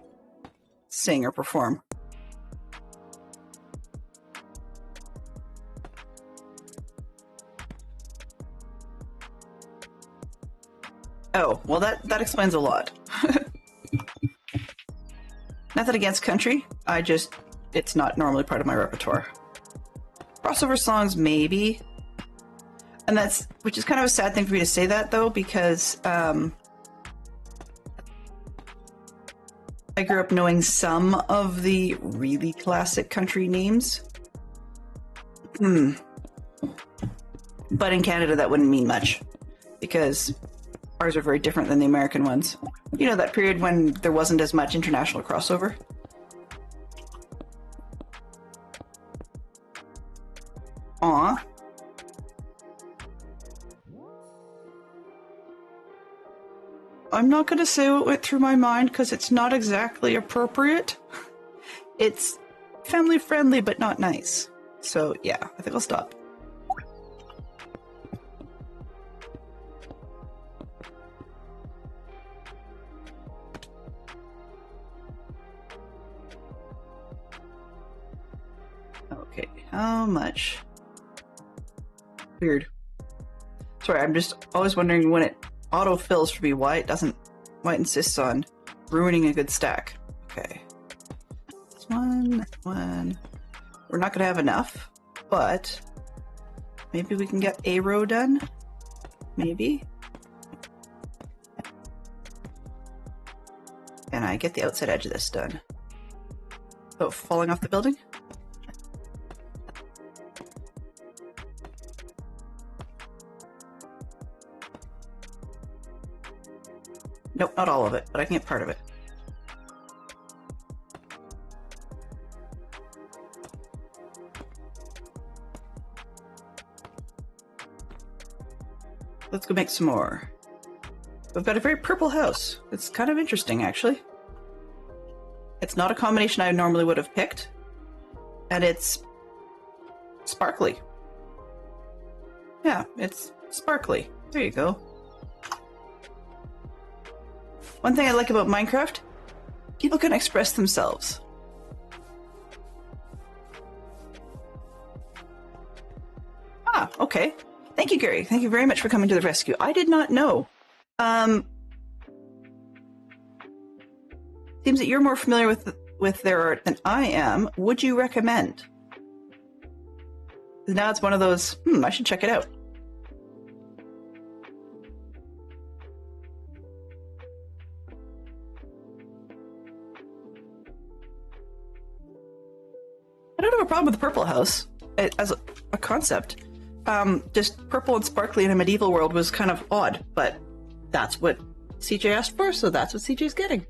sing or perform? Oh, well that explains a lot. Nothing against country, it's not normally part of my repertoire. Crossover songs, maybe. And which is kind of a sad thing for me to say that though, because I grew up knowing some of the really classic country names. But in Canada that wouldn't mean much, because ours are very different than the American ones. You know, that period when there wasn't as much international crossover? Aw. I'm not going to say what went through my mind because it's not exactly appropriate. It's family friendly, but not nice. So yeah, I think I'll stop. Okay, how much? Weird. Sorry, I'm just always wondering when it auto-fills for me why it insists on ruining a good stack. Okay. This one. We're not gonna have enough, but maybe we can get a row done? Maybe? Can I get the outside edge of this done? Oh, falling off the building? Nope, not all of it, but I can get part of it. Let's go make some more. We've got a very purple house. It's kind of interesting, actually. It's not a combination I normally would have picked, and it's sparkly. Yeah, it's sparkly. There you go. One thing I like about Minecraft, people can express themselves. Ah, okay. Thank you, Gary. Thank you very much for coming to the rescue. I did not know. Seems that you're more familiar with their art than I am. Would you recommend? Now it's one of those, I should check it out. I don't have a problem with the purple house as a concept. Just purple and sparkly in a medieval world was kind of odd, but that's what CJ asked for, so that's what CJ's getting.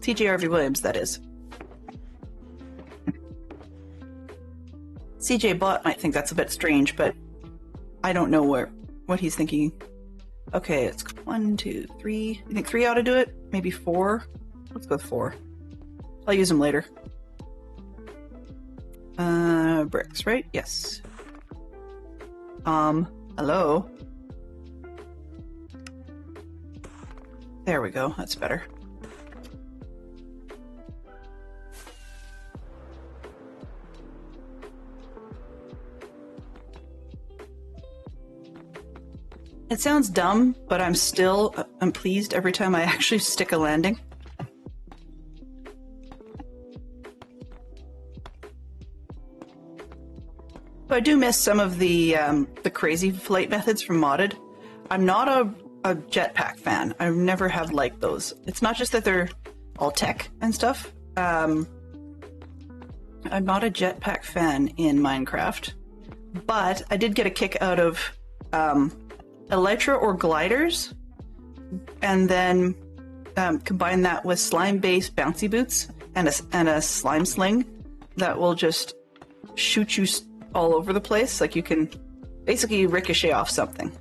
CJ RV Williams, that is. CJ Bot might think that's a bit strange, but I don't know what he's thinking. Okay, it's 1, 2, 3. You think 3 ought to do it? Maybe 4? Let's go with 4. I'll use them later. Bricks, right? Yes. Hello? There we go. That's better. It sounds dumb, but I'm pleased every time I actually stick a landing. But I do miss some of the crazy flight methods from modded. I'm not a jetpack fan. I never have liked those. It's not just that they're all tech and stuff. I'm not a jetpack fan in Minecraft, but I did get a kick out of elytra or gliders, and then combine that with slime-based bouncy boots and a slime sling that will just shoot you all over the place. Like you can basically ricochet off something,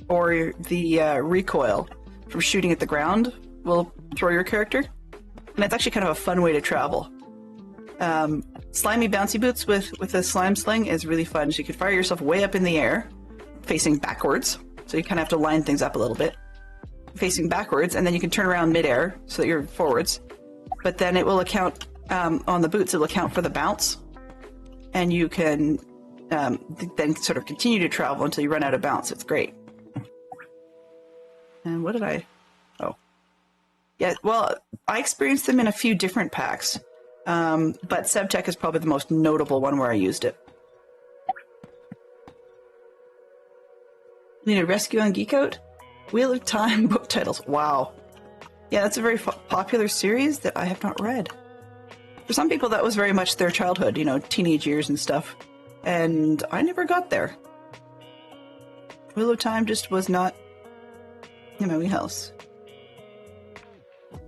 or the recoil from shooting at the ground will throw your character, and it's actually kind of a fun way to travel. Slimy bouncy boots with a slime sling is really fun. So you could fire yourself way up in the air, facing backwards. So you kind of have to line things up a little bit, facing backwards, and then you can turn around midair so that you're forwards. But then it will account on the boots. It will account for the bounce, and you can then sort of continue to travel until you run out of bounce. It's great. And what did I? Oh, yeah. Well, I experienced them in a few different packs, but SebTech is probably the most notable one where I used it. Need a rescue on Geek Out? Wheel of Time book titles. Wow. Yeah, that's a very popular series that I have not read. For some people, that was very much their childhood, you know, teenage years and stuff. And I never got there. Wheel of Time just was not in my wheelhouse.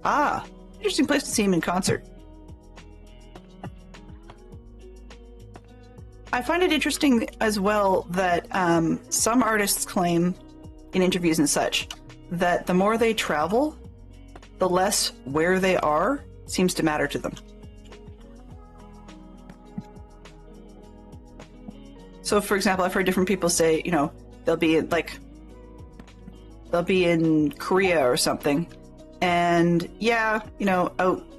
Ah, interesting place to see him in concert. I find it interesting as well that some artists claim in interviews and such that the more they travel, the less where they are seems to matter to them. So, for example, I've heard different people say, you know, they'll be in Korea or something, and yeah, you know,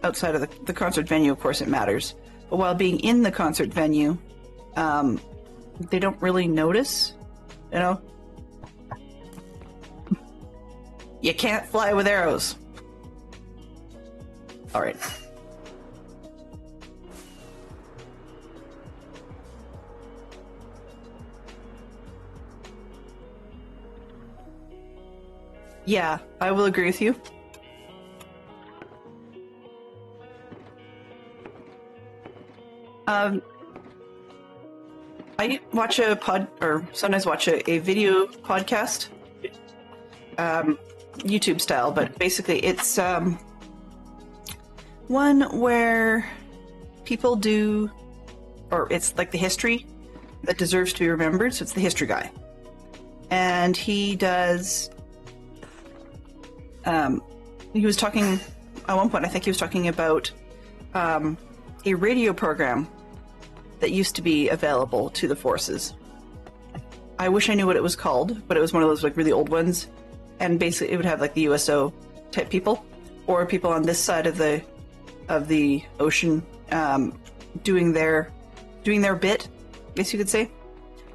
outside of the concert venue, of course, it matters. But while being in the concert venue, they don't really notice, you know. You can't fly with arrows. All right. Yeah, I will agree with you. I watch sometimes watch a video podcast, YouTube style, but basically it's one where people do, or it's like the history that deserves to be remembered, so it's the history guy. And he does, he was talking, at one point I think he was talking about a radio program that used to be available to the forces. I wish I knew what it was called, but it was one of those like really old ones, and basically it would have like the USO type people, or people on this side of the ocean doing their bit, I guess you could say.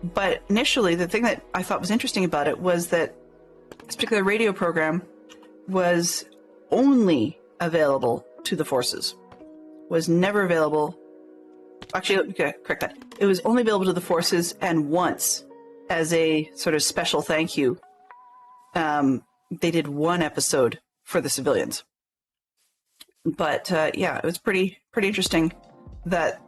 But initially, the thing that I thought was interesting about it was that this particular radio program was only available to the forces. Was never available. Actually, okay, correct that. It was only available to the forces, and once, as a sort of special thank you, they did one episode for the civilians. But yeah, it was pretty interesting that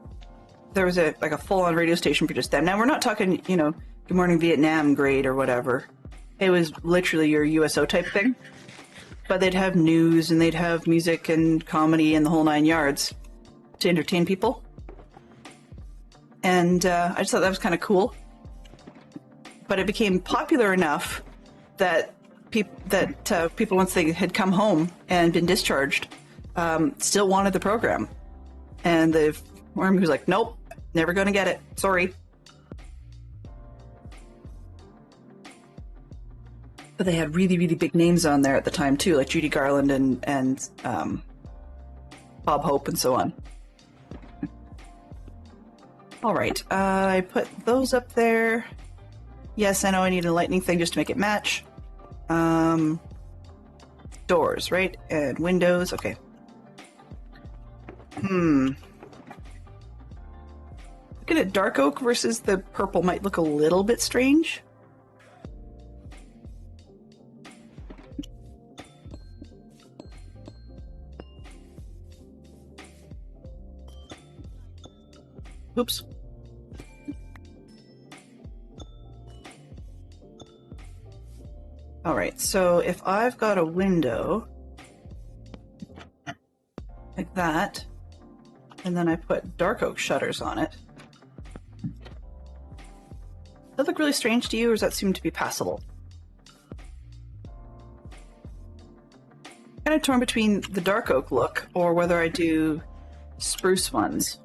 there was a full-on radio station for just them. Now we're not talking, you know, Good Morning Vietnam grade or whatever. It was literally your USO type thing. But they'd have news and they'd have music and comedy and the whole nine yards to entertain people. And I just thought that was kind of cool. But it became popular enough that people, once they had come home and been discharged, still wanted the program. And the worm was like, nope, never gonna get it. Sorry. But they had really, really big names on there at the time too, like Judy Garland and Bob Hope and so on. All right, I put those up there. Yes, I know I need a lightning thing just to make it match. Doors, right? And windows, okay. Looking at dark oak versus the purple might look a little bit strange. Oops. All right, so if I've got a window like that, and then I put dark oak shutters on it, does that look really strange to you, or does that seem to be passable? Kind of torn between the dark oak look or whether I do spruce ones.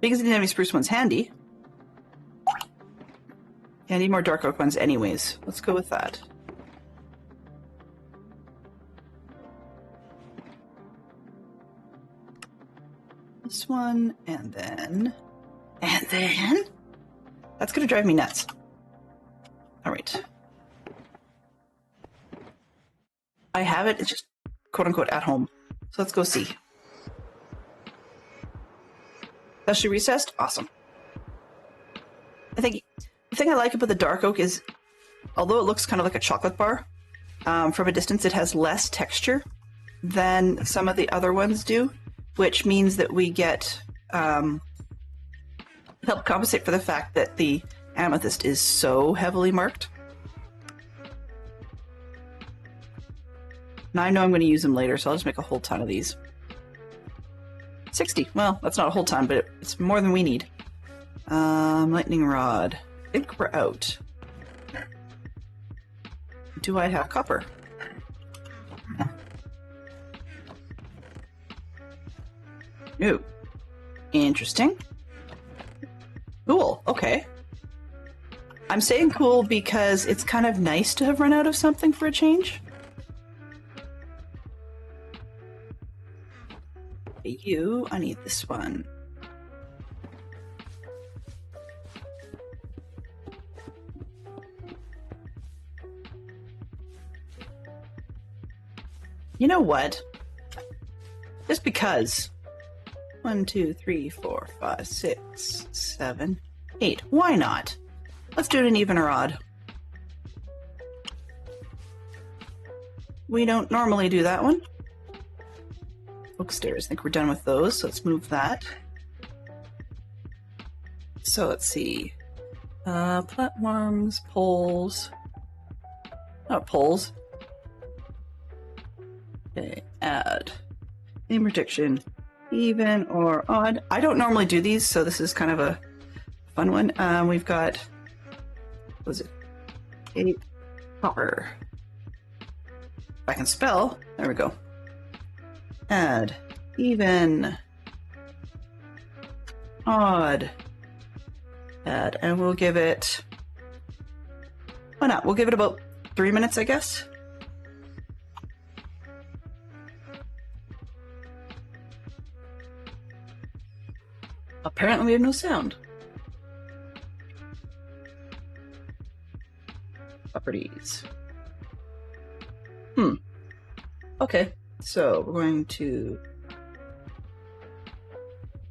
Because I didn't have any spruce ones handy. I need more dark oak ones anyways. Let's go with that. This one, and then... That's gonna drive me nuts. Alright. I have it, it's just quote-unquote at home. So let's go see. That's she recessed? Awesome. I think the thing I like about the dark oak is, although it looks kind of like a chocolate bar, from a distance it has less texture than some of the other ones do, which means that we get help compensate for the fact that the amethyst is so heavily marked. Now I know I'm going to use them later, so I'll just make a whole ton of these. 60. Well, that's not a whole ton, but it's more than we need. Lightning rod. I think we're out. Do I have copper? Ooh. Interesting. Cool. Okay. I'm saying cool because it's kind of nice to have run out of something for a change. I need this one. You know what? Just because. 1, 2, 3, 4, 5, 6, 7, 8. Why not? Let's do it in even or odd. We don't normally do that one. Bookstairs. I think we're done with those, so let's move that. So let's see. Platforms, poles. Not poles. Okay, add. Name prediction. Even or odd. I don't normally do these, so this is kind of a fun one. We've got, what was it? 8 copper. If I can spell, there we go. Add, even, odd, add, and we'll give it, why not? We'll give it about 3 minutes, I guess. Apparently we have no sound. Properties. Okay, so we're going to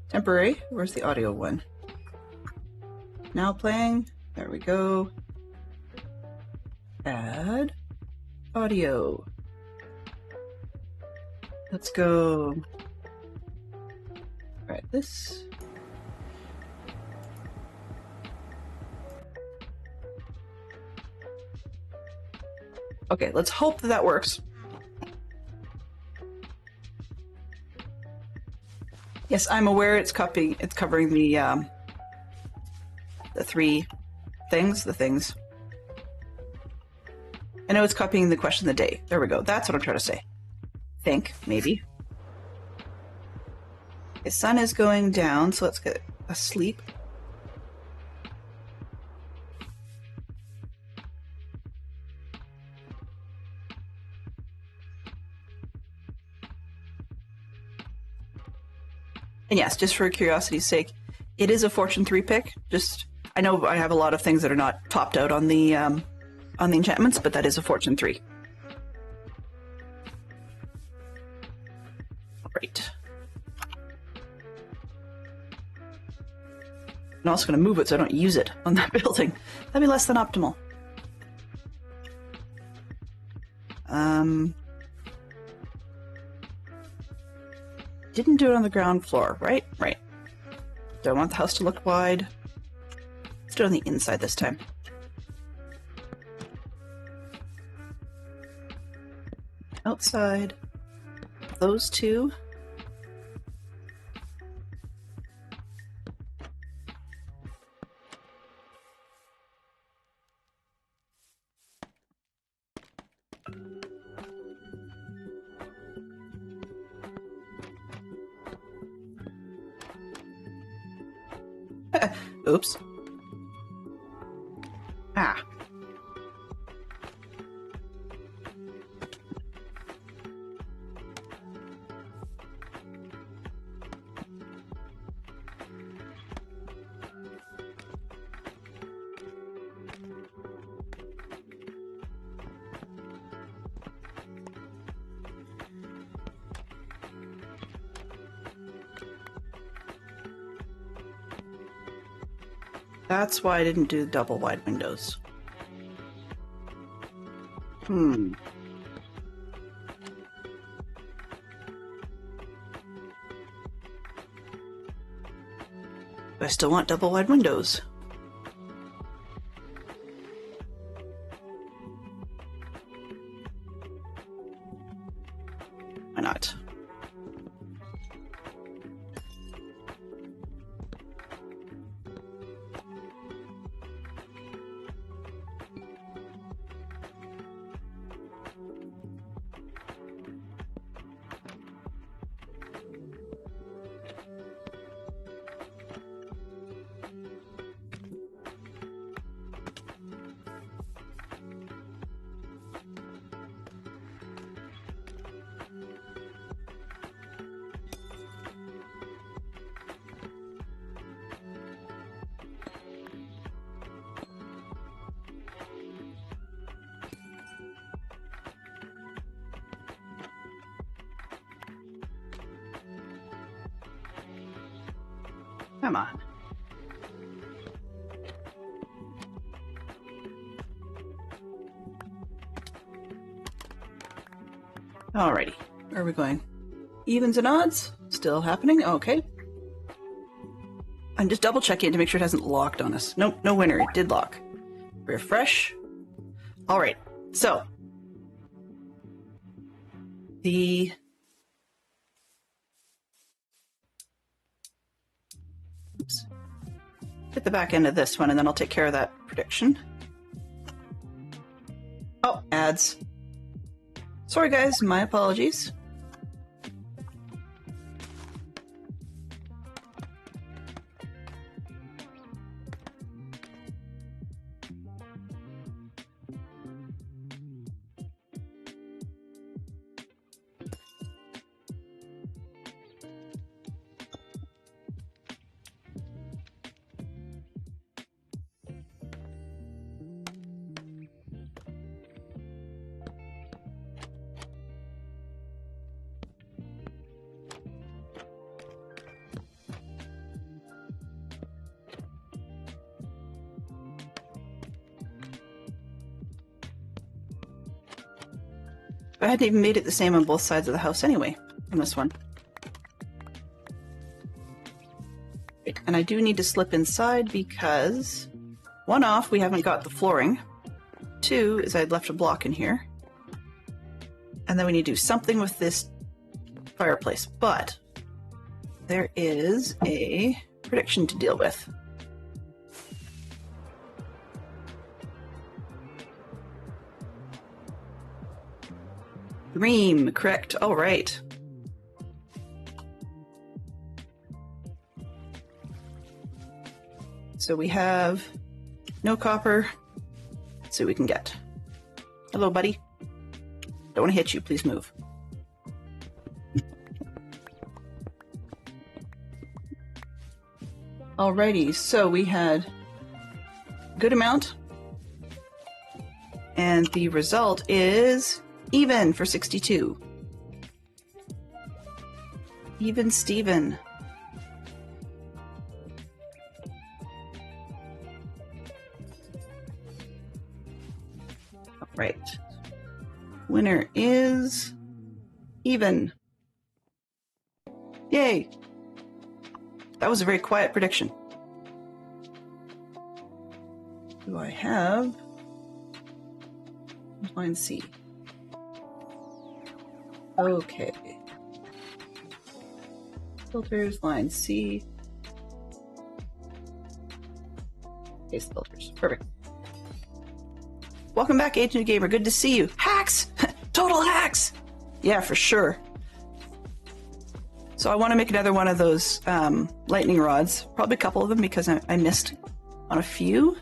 temporary. Where's the audio one? Now playing. There we go. Add audio. Let's go. All right, this. Okay, let's hope that that works. Yes, I'm aware it's copying. It's covering the 3 things. The things. I know it's copying the question of the day. There we go. That's what I'm trying to say. think, maybe. The sun is going down, so let's get asleep. And yes, just for curiosity's sake, it is a Fortune 3 pick. Just, I know I have a lot of things that are not topped out on the enchantments, but that is a Fortune 3. Right. I'm also going to move it so I don't use it on that building. That'd be less than optimal. Didn't do it on the ground floor, right? Right. Do I want the house to look wide? Let's do it on the inside this time. Outside. Those two. Oops. Ah. That's why I didn't do double wide windows. Do I still want double wide windows? Why not? Come on. Alrighty, where are we going? Evens and odds? Still happening? Okay. I'm just double checking to make sure it hasn't locked on us. Nope, no winner. It did lock. Refresh. Alright, so. Oops. Hit the back end of this one and then I'll take care of that prediction. Oh, ads. Sorry guys, my apologies. I hadn't even made it the same on both sides of the house anyway, on this one. Right, and I do need to slip inside because, one off, we haven't got the flooring. Two is I'd left a block in here. And then we need to do something with this fireplace, but there is a prediction to deal with. Dream, correct. All right. So we have no copper. Let's see what we can get. Hello, buddy. Don't want to hit you. Please move. Alrighty, so we had a good amount. And the result is even for 62. Even Steven. All right. Winner is even. Yay. That was a very quiet prediction. Do I have line C? Okay. Filters, line C. Case filters. Perfect. Welcome back, Agent Gamer. Good to see you. Hacks! Total hacks! Yeah, for sure. So I want to make another one of those lightning rods. Probably a couple of them because I missed on a few.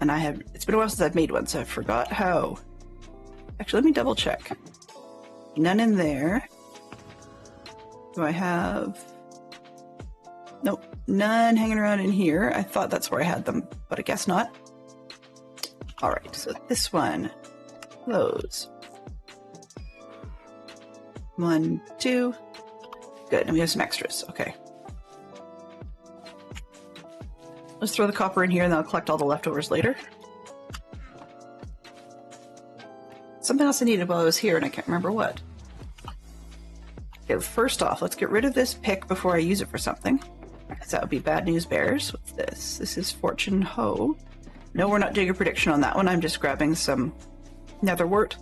And it's been a while since I've made one, so I forgot how. Actually, let me double check. None in there. Do I have... Nope, none hanging around in here. I thought that's where I had them, but I guess not. All right, so this one, close. 1, 2. Good, and we have some extras. Okay. Let's throw the copper in here and then I'll collect all the leftovers later. Something else I needed while I was here and I can't remember what. Okay, first off, let's get rid of this pick before I use it for something. Because that would be bad news bears. What's this? This is Fortune Hoe. No, we're not doing a prediction on that one. I'm just grabbing some netherwort.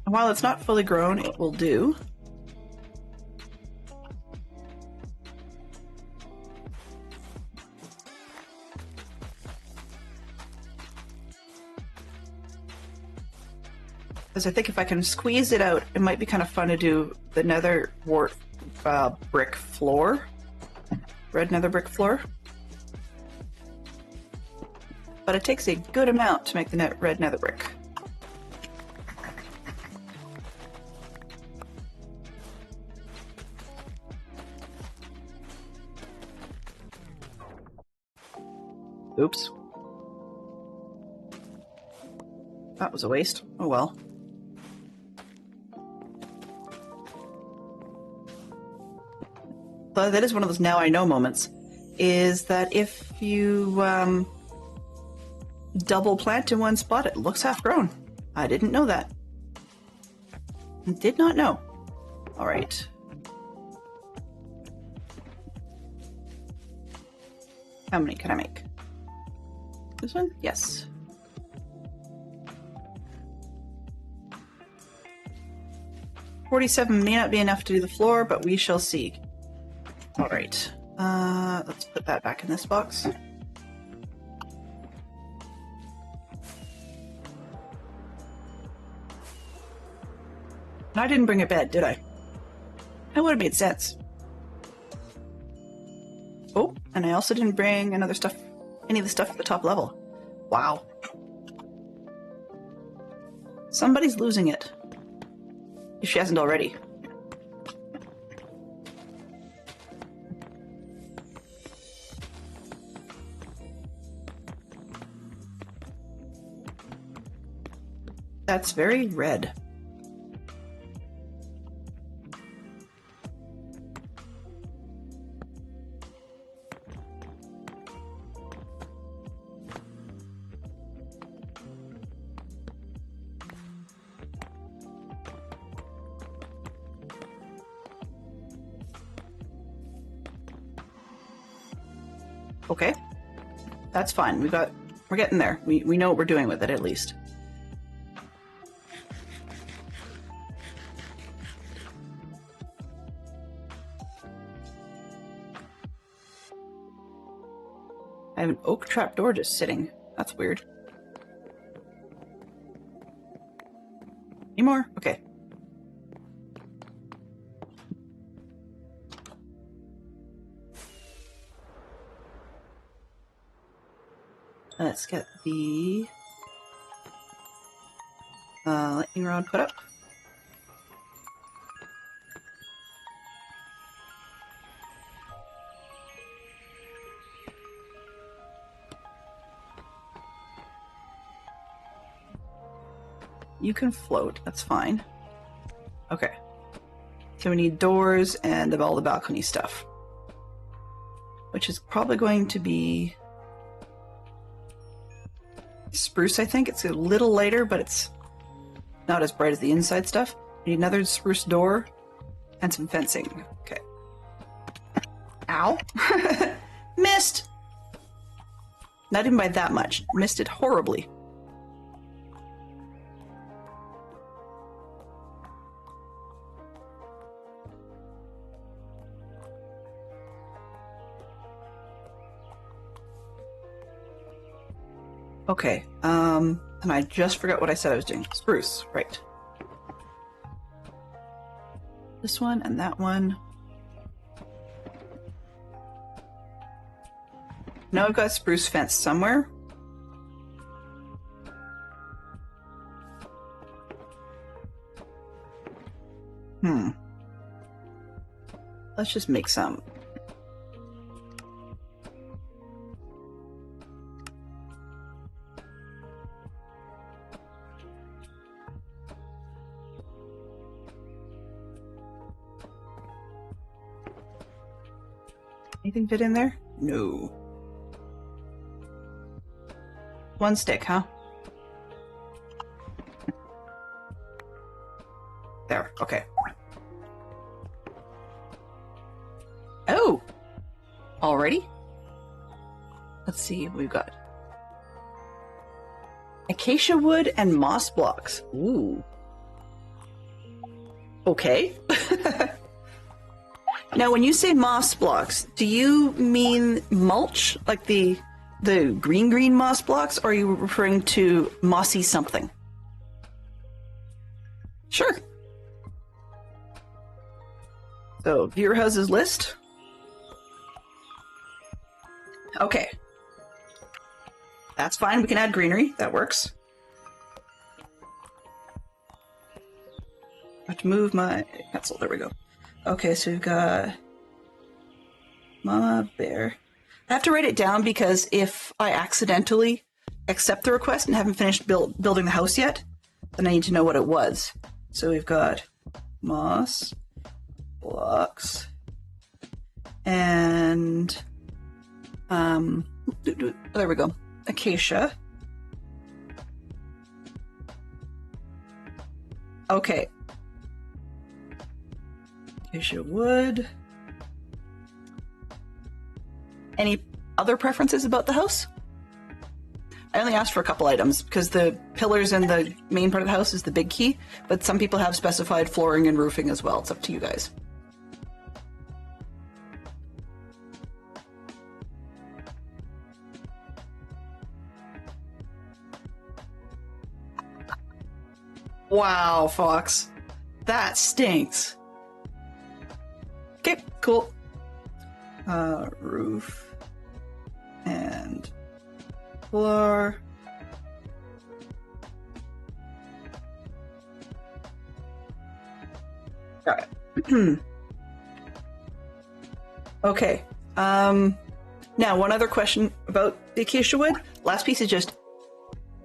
While it's not fully grown, it will do. Because I think if I can squeeze it out, it might be kind of fun to do the nether wart brick floor. Red nether brick floor. But it takes a good amount to make the red nether brick. Oops. That was a waste. Oh well. But that is one of those now I know moments, is that if you double plant in one spot, it looks half grown. I didn't know that. Did not know. All right. How many can I make? This one? Yes. $47 may not be enough to do the floor, but we shall see. All right. Let's put that back in this box. I didn't bring a bed, did I? That would have made sense. Oh, and I also didn't bring any of the stuff at the top level. Wow. Somebody's losing it. If she hasn't already. That's very red. Okay, that's fine. We're getting there. We know what we're doing with it at least. I have an oak trapdoor just sitting. That's weird. Any more? Okay. Let's get the lightning rod put up. You can float, that's fine. Okay. So we need doors and all the balcony stuff. Which is probably going to be spruce, I think. It's a little lighter, but it's not as bright as the inside stuff. We need another spruce door and some fencing. Okay. Ow. Missed! Not even by that much. Missed it horribly. Okay, and I just forgot what I said I was doing. Spruce, right. This one and that one. Now I've got a spruce fence somewhere. Let's just make some. Anything fit in there? No. One stick, huh? There, okay. Oh! Already? Let's see what we've got. Acacia wood and moss blocks. Ooh. Okay. Now, when you say moss blocks, do you mean mulch, like the green moss blocks, or are you referring to mossy something? Sure. So, viewer has his list. Okay. That's fine. We can add greenery. That works. I have to move my pencil. There we go. Okay, so we've got Mama Bear. I have to write it down because if I accidentally accept the request and haven't finished building the house yet, then I need to know what it was. So we've got moss blocks and there we go. Acacia. Okay. Acacia wood. Any other preferences about the house? I only asked for a couple items because the pillars in the main part of the house is the big key, but some people have specified flooring and roofing as well. It's up to you guys. Wow, Fox. That stinks. Okay, cool. Roof and floor. Got it. Okay. Now, one other question about the acacia wood. Last piece is just,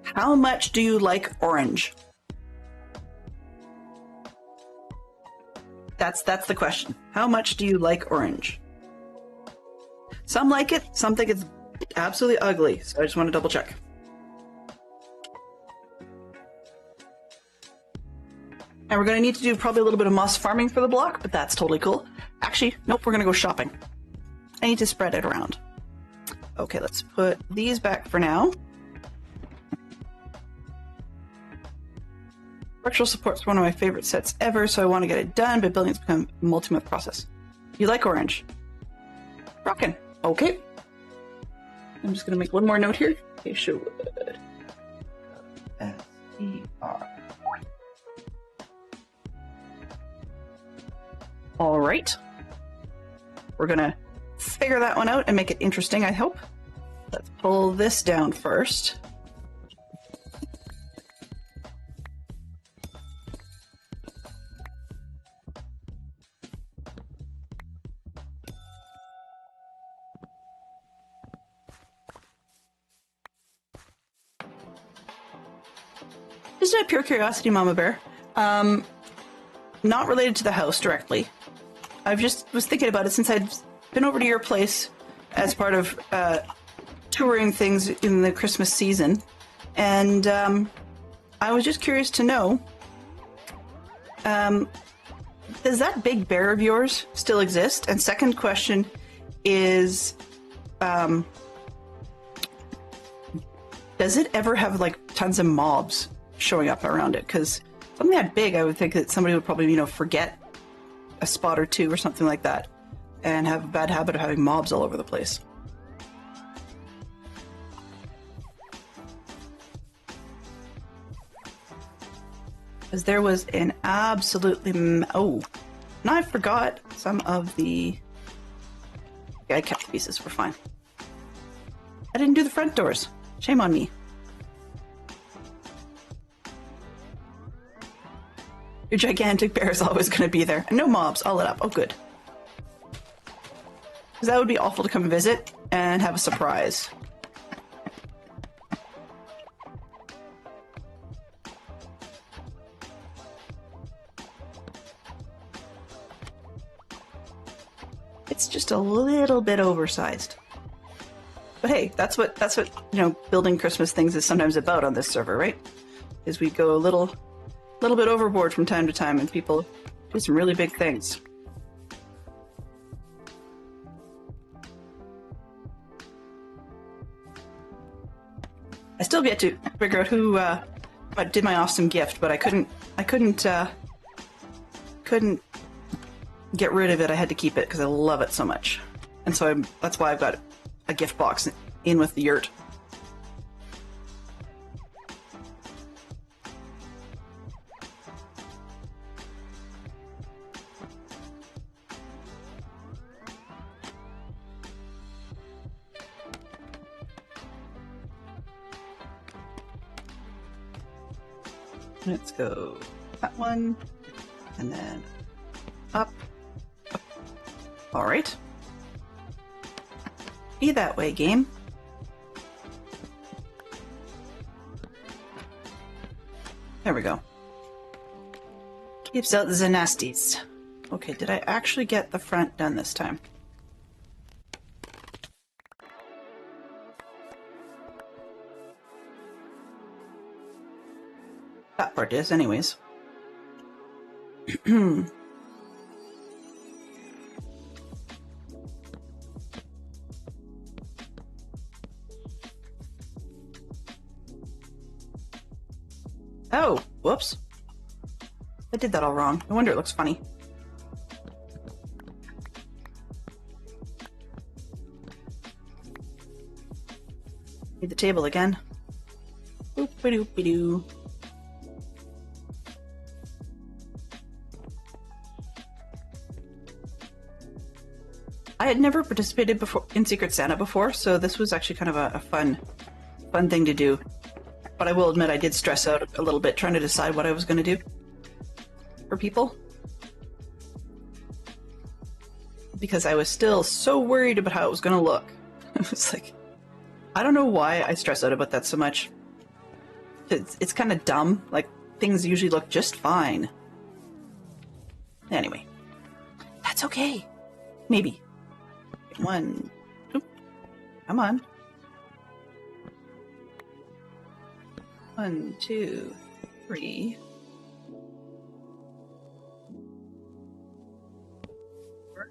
how much do you like orange? That's the question. How much do you like orange? Some like it, some think it's absolutely ugly, so I just want to double check. And we're going to need to do probably a little bit of moss farming for the block, but that's totally cool. Actually, nope, we're going to go shopping. I need to spread it around. Okay, let's put these back for now. Structural support's one of my favorite sets ever, so I want to get it done, but building's become a multi-month process. You like orange? Rockin'. Okay. I'm just gonna make one more note here. Okay, Sherwood. S-E-R. All right. We're gonna figure that one out and make it interesting, I hope. Let's pull this down first. Just out of pure curiosity, Mama Bear. Not related to the house directly. I've just was thinking about it since I'd been over to your place as part of touring things in the Christmas season, and I was just curious to know, does that big bear of yours still exist? And second question is, does it ever have like tons of mobs showing up around it? Because something that big, I would think that somebody would probably, forget a spot or two or something like that, and have a bad habit of having mobs all over the place. Because there was an absolutely... Oh, and I forgot some of the... Yeah, I kept the pieces, we're fine. I didn't do the front doors. Shame on me. Your gigantic bear is always going to be there. And no mobs, all lit up. Oh, good. Because that would be awful to come and visit and have a surprise. It's just a little bit oversized. But hey, that's what building Christmas things is sometimes about on this server, right? Is we go a little bit overboard from time to time, and people do some really big things. I still get to figure out who did my awesome gift, but I couldn't get rid of it. I had to keep it because I love it so much, and so that's why I've got a gift box in with the yurt. Let's go that one, and then up. All right. Be that way, game. There we go. Keeps out the nasties. Okay, did I actually get the front done this time? That part is, anyways. Oh, whoops. I did that all wrong. No wonder it looks funny. Need the table again. Oop-a-doop-a-doo. I had never participated in Secret Santa before, so this was actually kind of a fun thing to do. But I will admit I did stress out a little bit trying to decide what I was going to do for people. Because I was still so worried about how it was going to look. It was like, I don't know why I stress out about that so much. It's kind of dumb. Like, things usually look just fine. Anyway, that's okay. Maybe. One. Oop. Come on. 1, 2, 3. 4,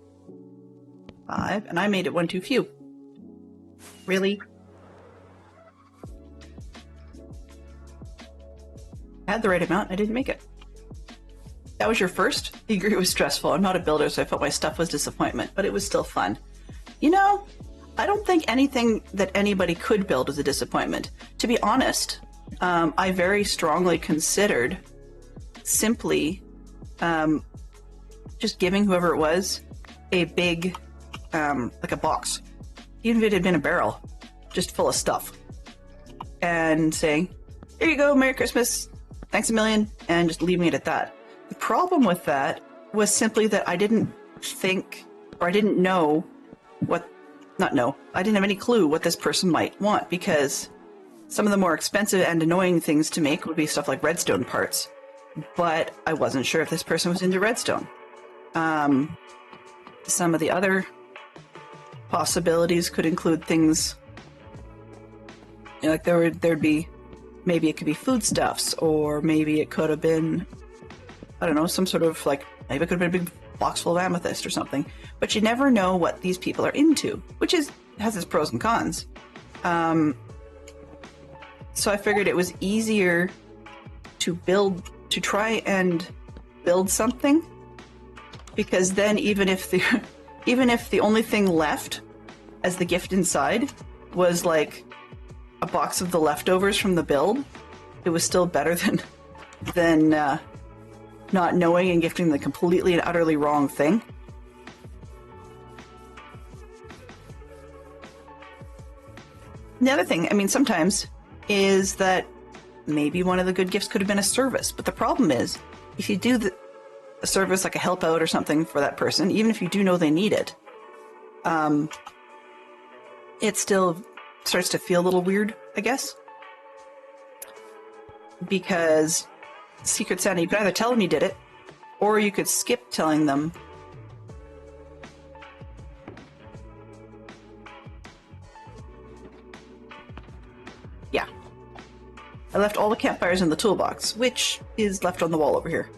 5, and I made it one too few. Really? I had the right amount, I didn't make it. That was your first? I agree it was stressful. I'm not a builder, so I felt my stuff was disappointment, but it was still fun. You know, I don't think anything that anybody could build is a disappointment. To be honest, I very strongly considered simply just giving whoever it was a big, like a box, even if it had been a barrel, just full of stuff, and saying, here you go, Merry Christmas, thanks a million, and just leaving it at that. The problem with that was simply that I didn't think, or I didn't know what, I didn't have any clue what this person might want, because some of the more expensive and annoying things to make would be stuff like redstone parts, but I wasn't sure if this person was into redstone. Some of the other possibilities could include things, you know, like there'd be, maybe it could be foodstuffs, or maybe it could have been, I don't know, some sort of like, maybe it could have been a big box full of amethyst or something. But you never know what these people are into, which has its pros and cons. So I figured it was easier to try and build something, because then even if the only thing left as the gift inside was like a box of the leftovers from the build, it was still better than not knowing and gifting the completely and utterly wrong thing. And the other thing, I mean, sometimes, is that maybe one of the good gifts could have been a service. But the problem is, if you do a service like a help out or something for that person, even if you do know they need it, it still starts to feel a little weird, I guess. Because Secret Santa, you could either tell them you did it, or you could skip telling them. Yeah. I left all the campfires in the toolbox, which is left on the wall over here.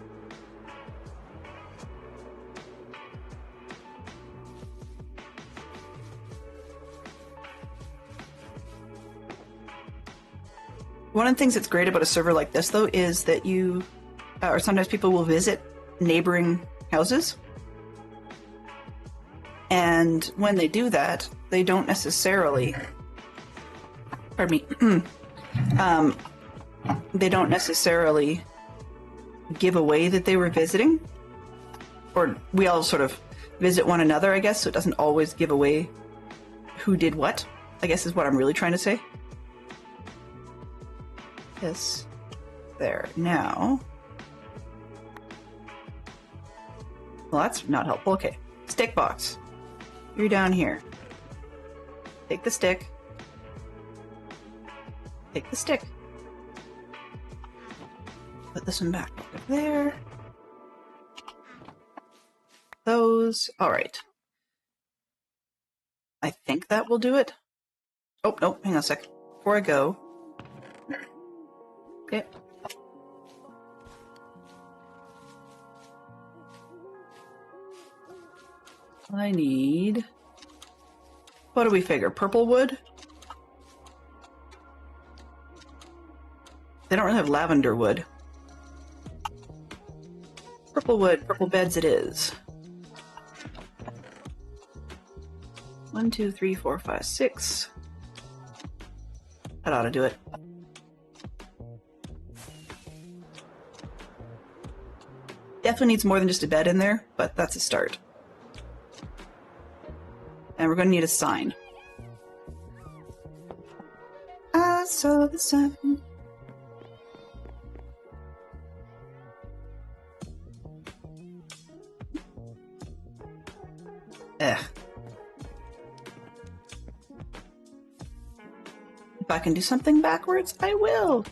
One of the things that's great about a server like this, though, is that you, or sometimes people will visit neighboring houses. And when they do that, they don't necessarily, pardon me, they don't necessarily give away that they were visiting. Or we all sort of visit one another, I guess, so it doesn't always give away who did what, I guess is what I'm really trying to say. Yes. There. Now. Well, that's not helpful. Okay. Stick box. You're down here. Take the stick. Take the stick. Put this one back over there. Those. Alright. I think that will do it. Oh, no. Hang on a sec. Before I go. Okay. I need... What do we figure? Purple wood? They don't really have lavender wood. Purple wood, purple beds it is. 1, 2, 3, 4, 5, 6. That ought to do it. Definitely needs more than just a bed in there, but that's a start. And we're going to need a sign. I saw the sign. Ugh. If I can do something backwards, I will.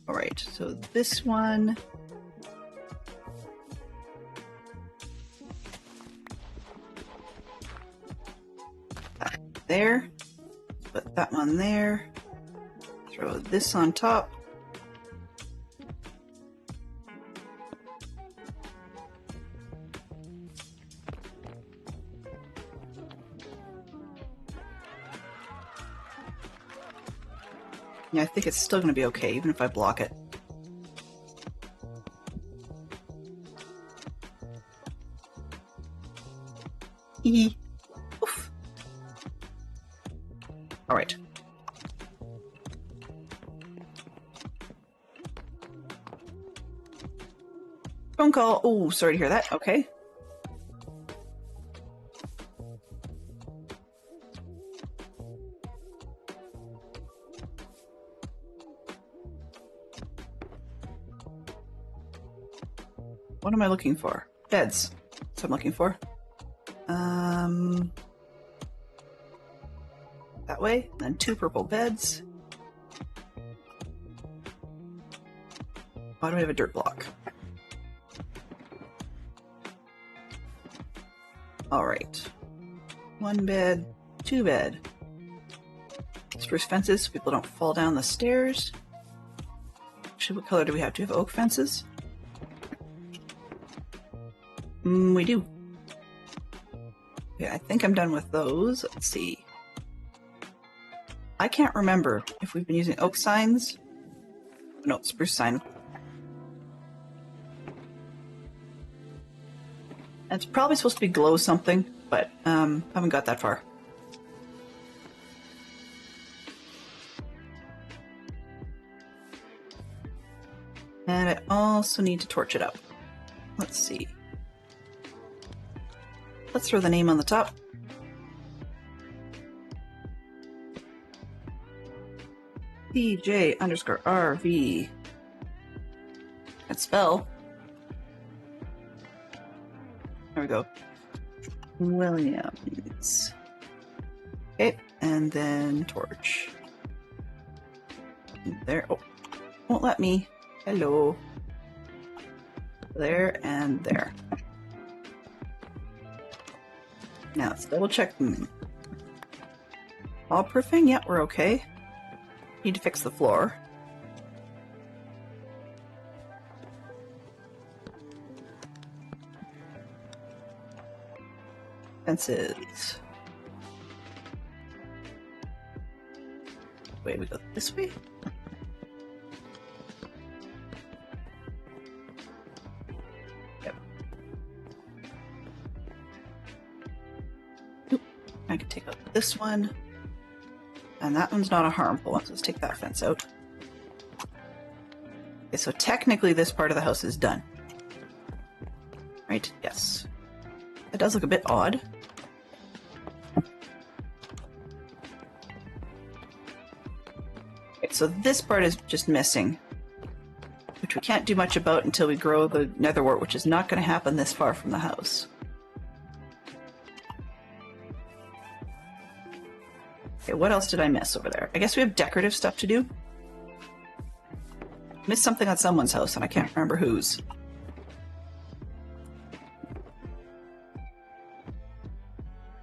Alright, so this one... there, put that one there, throw this on top, yeah, I think it's still going to be okay even if I block it. Oof. All right. Phone call. Oh, sorry to hear that. Okay. What am I looking for? Beds. That's what I'm looking for. That way. And then 2 purple beds. Why do we have a dirt block? All right. 1 bed, 2 bed. Spruce fences so people don't fall down the stairs. Actually, what color do we have? Do we have oak fences? We do. Yeah, I think I'm done with those. Let's see. I can't remember if we've been using oak signs. No, spruce sign. It's probably supposed to be glow something, but haven't got that far. And I also need to torch it up. Let's see. Let's throw the name on the top. PJ_RV. And spell. There we go. Williams. Okay, and then torch. There. Oh, won't let me. Hello. There and there. Now let's double check. Wall proofing? Yeah, we're okay. Need to fix the floor. Fences. Wait, we go this way? Yep. Oop, I can take out this one. And that one's not a harmful one, so let's take that fence out. Okay, so technically this part of the house is done. Right? Yes. It does look a bit odd. Okay, so this part is just missing, which we can't do much about until we grow the netherwort, which is not going to happen this far from the house. Okay, what else did I miss over there? I guess we have decorative stuff to do. Missed something on someone's house, and I can't remember whose.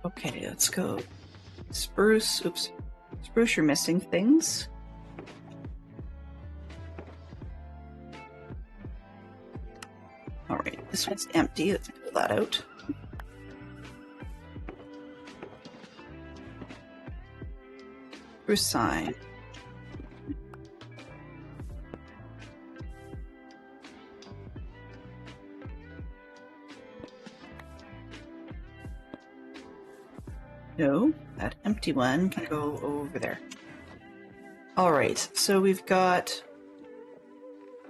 Okay, let's go. Spruce. Oops. Spruce, you're missing things. Alright, this one's empty. Let's pull that out. Spruce sign. No, that empty one can go over there. All right, so we've got...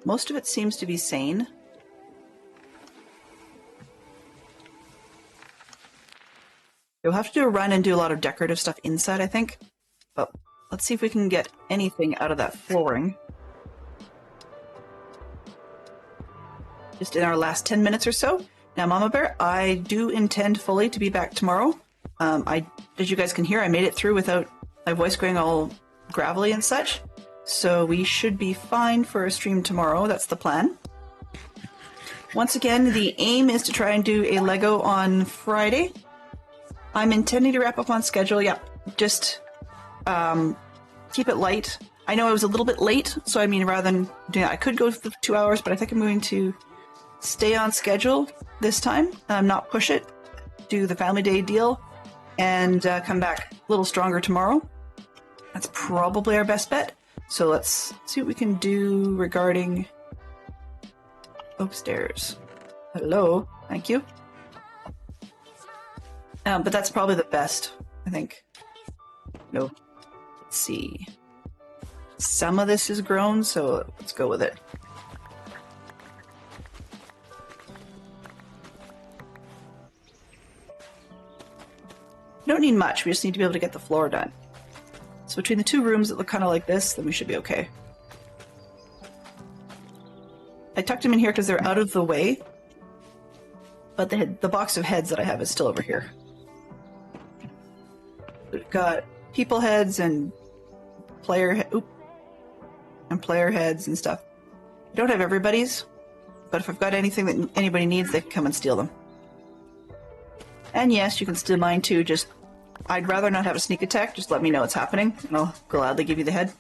most of it seems to be sane. You'll have to do a run and do a lot of decorative stuff inside, I think. But let's see if we can get anything out of that flooring. Just in our last 10 minutes or so. Now, Mama Bear, I do intend fully to be back tomorrow. As you guys can hear, I made it through without my voice going all gravelly and such. So we should be fine for a stream tomorrow. That's the plan. Once again, the aim is to try and do a Lego on Friday. I'm intending to wrap up on schedule. Yeah, just keep it light. I know I was a little bit late, so I mean, rather than doing that, I could go for 2 hours, but I think I'm going to stay on schedule this time, not push it, do the Family Day deal, and come back a little stronger tomorrow. That's probably our best bet. So let's see what we can do regarding upstairs. Hello, thank you. But that's probably the best, I think. No. Let's see. Some of this is grown, so let's go with it. We don't need much, we just need to be able to get the floor done. So between the two rooms that look kind of like this, then we should be okay. I tucked them in here because they're out of the way, but the box of heads that I have is still over here. We've got people heads and player heads and stuff. I don't have everybody's, but if I've got anything that anybody needs, they can come and steal them. And yes, you can steal mine too, just I'd rather not have a sneak attack, just let me know it's happening, and I'll gladly give you the head.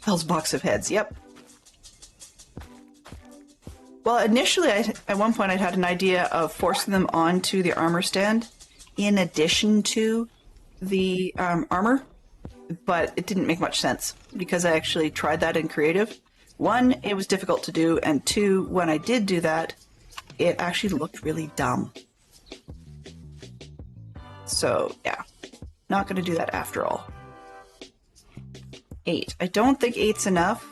Hell's box of heads, yep. Well, initially, at one point, I'd had an idea of forcing them onto the armor stand in addition to the armor, but it didn't make much sense because I actually tried that in creative. One, it was difficult to do, and two, when I did do that, it actually looked really dumb. So, yeah, not going to do that after all. 8. I don't think 8's enough.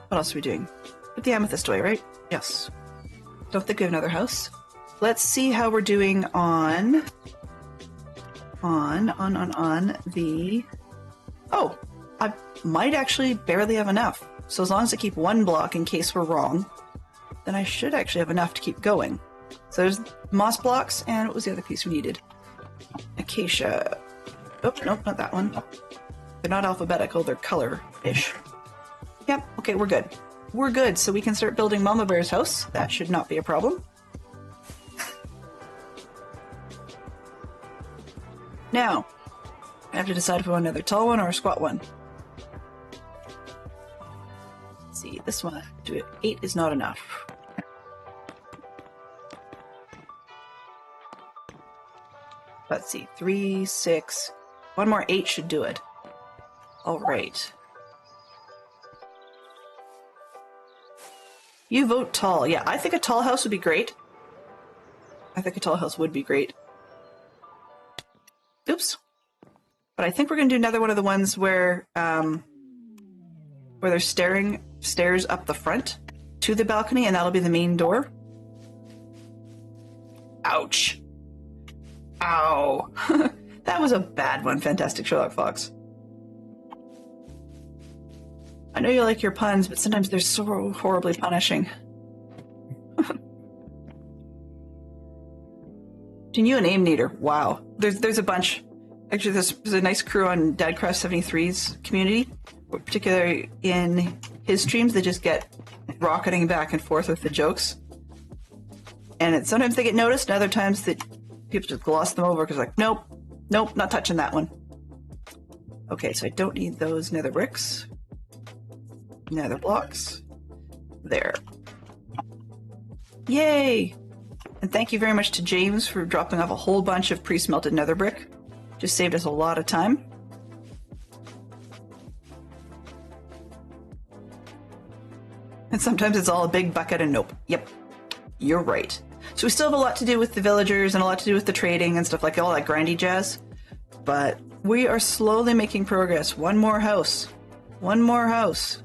What else are we doing? Put the amethyst away, right? Yes. Don't think we have another house. Let's see how we're doing on the... Oh, I might actually barely have enough. So as long as I keep one block in case we're wrong, then I should actually have enough to keep going. So there's moss blocks, and what was the other piece we needed? Acacia. Oh, nope, not that one. They're not alphabetical, they're color-ish. Yep, okay, we're good. We're good, so we can start building Mama Bear's house. That should not be a problem. Now, I have to decide if I want another tall one or a squat one. Let's see, this one, 8 is not enough. Let's see, 3, 6, one more 8 should do it. All right. You vote tall. Yeah, I think a tall house would be great. I think a tall house would be great. Oops. But I think we're going to do another one of the ones where there's stairs up the front to the balcony, and that'll be the main door. Ouch. Ow. That was a bad one, Fantastic Sherlock Fox. I know you like your puns, but sometimes they're so horribly punishing. Can you a name neater? Wow. There's a bunch. Actually, there's a nice crew on Dadcraft73's community, particularly in his streams. They just get rocketing back and forth with the jokes. And sometimes they get noticed, and other times that people just gloss them over because like, nope, not touching that one. Okay, so I don't need those nether bricks. Nether blocks. There. Yay! And thank you very much to James for dropping off a whole bunch of pre-smelted nether brick. Just saved us a lot of time. And sometimes it's all a big bucket and nope. Yep. You're right. So we still have a lot to do with the villagers and a lot to do with the trading and stuff like all that grindy jazz. But we are slowly making progress. One more house. One more house.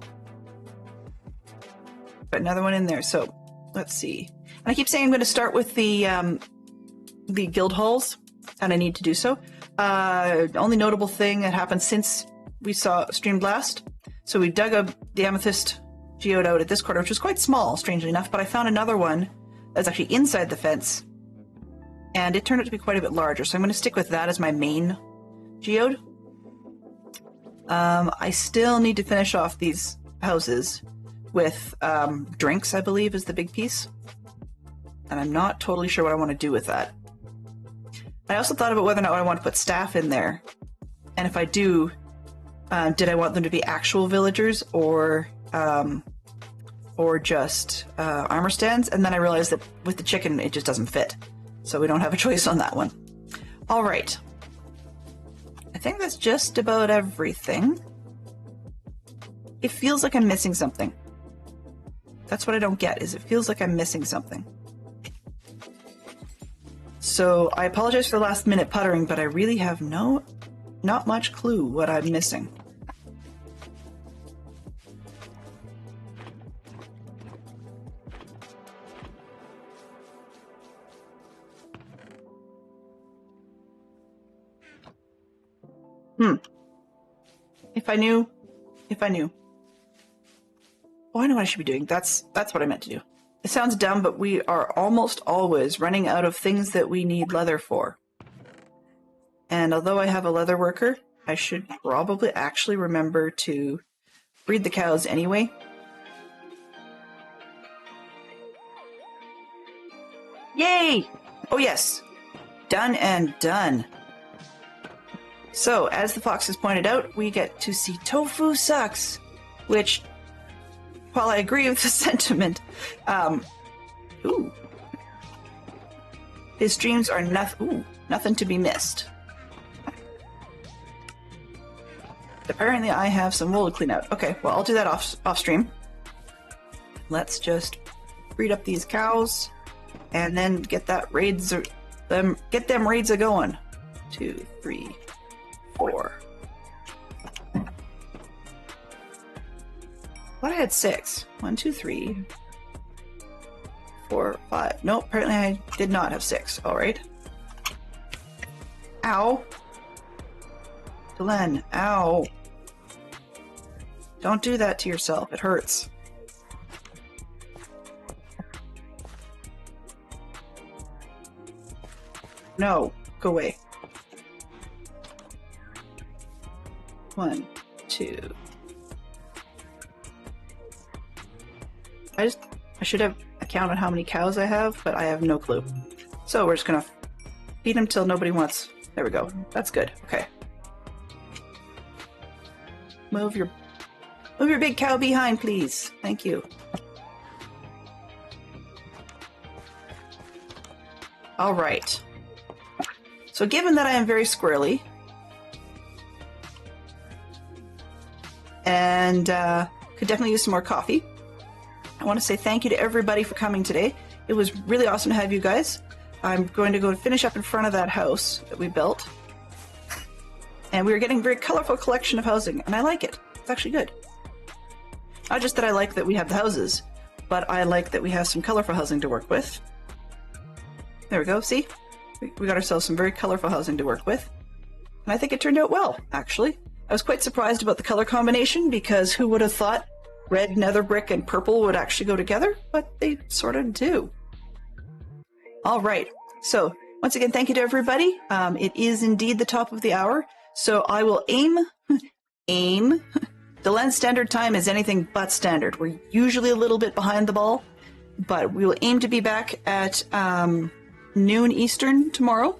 Got another one in there. So let's see. And I keep saying I'm going to start with the guild halls, and I need to do so. Only notable thing that happened since we streamed last. So we dug the amethyst geode out at this corner, which was quite small, strangely enough, but I found another one that's actually inside the fence, and it turned out to be quite a bit larger. So I'm going to stick with that as my main geode. I still need to finish off these houses with drinks, I believe, is the big piece. And I'm not totally sure what I want to do with that. I also thought about whether or not I want to put staff in there. And if I do, did I want them to be actual villagers or just armor stands? And then I realized that with the chicken, it just doesn't fit. So we don't have a choice on that one. All right. I think that's just about everything. It feels like I'm missing something. That's what I don't get, is it feels like I'm missing something. So I apologize for the last minute puttering, but I really have not much clue what I'm missing. If I knew. Oh, I know what I should be doing. That's what I meant to do. It sounds dumb, but we are almost always running out of things that we need leather for. And although I have a leather worker, I should probably actually remember to breed the cows anyway. Yay! Oh yes! Done and done. So, as the fox has pointed out, we get to see Tofu Sucks, which, while I agree with the sentiment, his streams are nothing to be missed. Apparently I have some wool to clean out. Okay, well, I'll do that off stream. Let's just breed up these cows and then get that get them raids a-going. 2, 3, 4. Thought I had 6. 1, 2, 3, 4, 5. Nope, apparently I did not have 6. All right. Ow. Glenn, ow. Don't do that to yourself. It hurts. No, go away. 1, 2. I should have counted how many cows I have, but I have no clue. So we're just gonna feed them till nobody wants. There we go. That's good. Okay. Move your big cow behind, please. Thank you. All right. So given that I am very squirrely and could definitely use some more coffee, I want to say thank you to everybody for coming today. It was really awesome to have you guys. I'm going to go finish up in front of that house that we built. And we are getting a very colorful collection of housing, and I like it. It's actually good. Not just that I like that we have the houses, but I like that we have some colorful housing to work with. There we go, see? We got ourselves some very colorful housing to work with. And I think it turned out well, actually. I was quite surprised about the color combination, because who would have thought red, nether brick, and purple would actually go together? But they sort of do. All right, so once again, thank you to everybody. It is indeed the top of the hour, so I will aim. The Lens standard time is anything but standard. We're usually a little bit behind the ball, but we will aim to be back at noon Eastern tomorrow,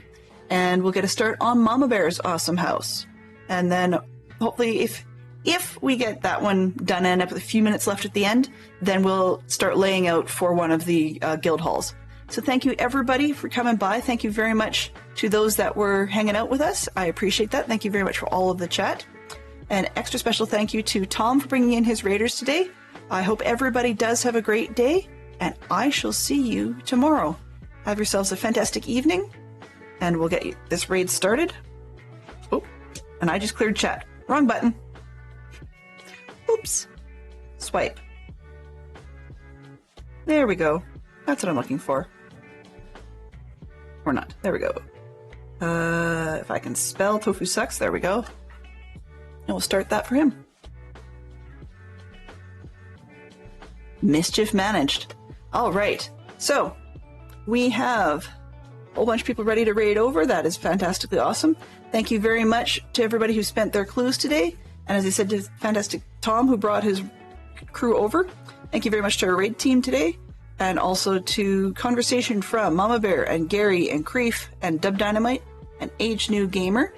and we'll get a start on Mama Bear's awesome house. And then hopefully if we get that one done and up with a few minutes left at the end, then we'll start laying out for one of the guild halls. So thank you everybody for coming by. Thank you very much to those that were hanging out with us. I appreciate that. Thank you very much for all of the chat. An extra special thank you to Tom for bringing in his raiders today. I hope everybody does have a great day, and I shall see you tomorrow. Have yourselves a fantastic evening, and we'll get this raid started. Oh, and I just cleared chat. Wrong button. Oops. Swipe. There we go. That's what I'm looking for. Or not. There we go. If I can spell Tofu Sucks, there we go. And we'll start that for him. Mischief managed. All right. So we have a whole bunch of people ready to raid over. That is fantastically awesome. Thank you very much to everybody who spent their clues today. And as I said, to fantastic Tom who brought his crew over. Thank you very much to our raid team today. And also to Conversation from Mama Bear and Gary and Creef and Dub Dynamite and Age New Gamer.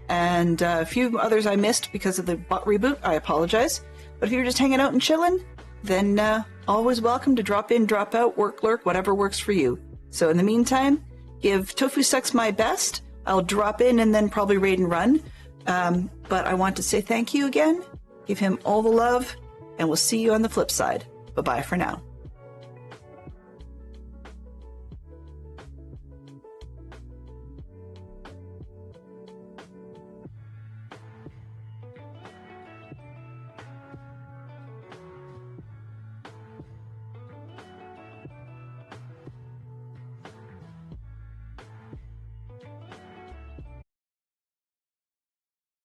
And a few others I missed because of the bot reboot. I apologize. But if you're just hanging out and chilling, then always welcome to drop in, drop out, work, lurk, whatever works for you. So in the meantime, give Tofu Sucks my best. I'll drop in and then probably raid and run. But I want to say thank you again. Give him all the love, and we'll see you on the flip side. Bye-bye for now.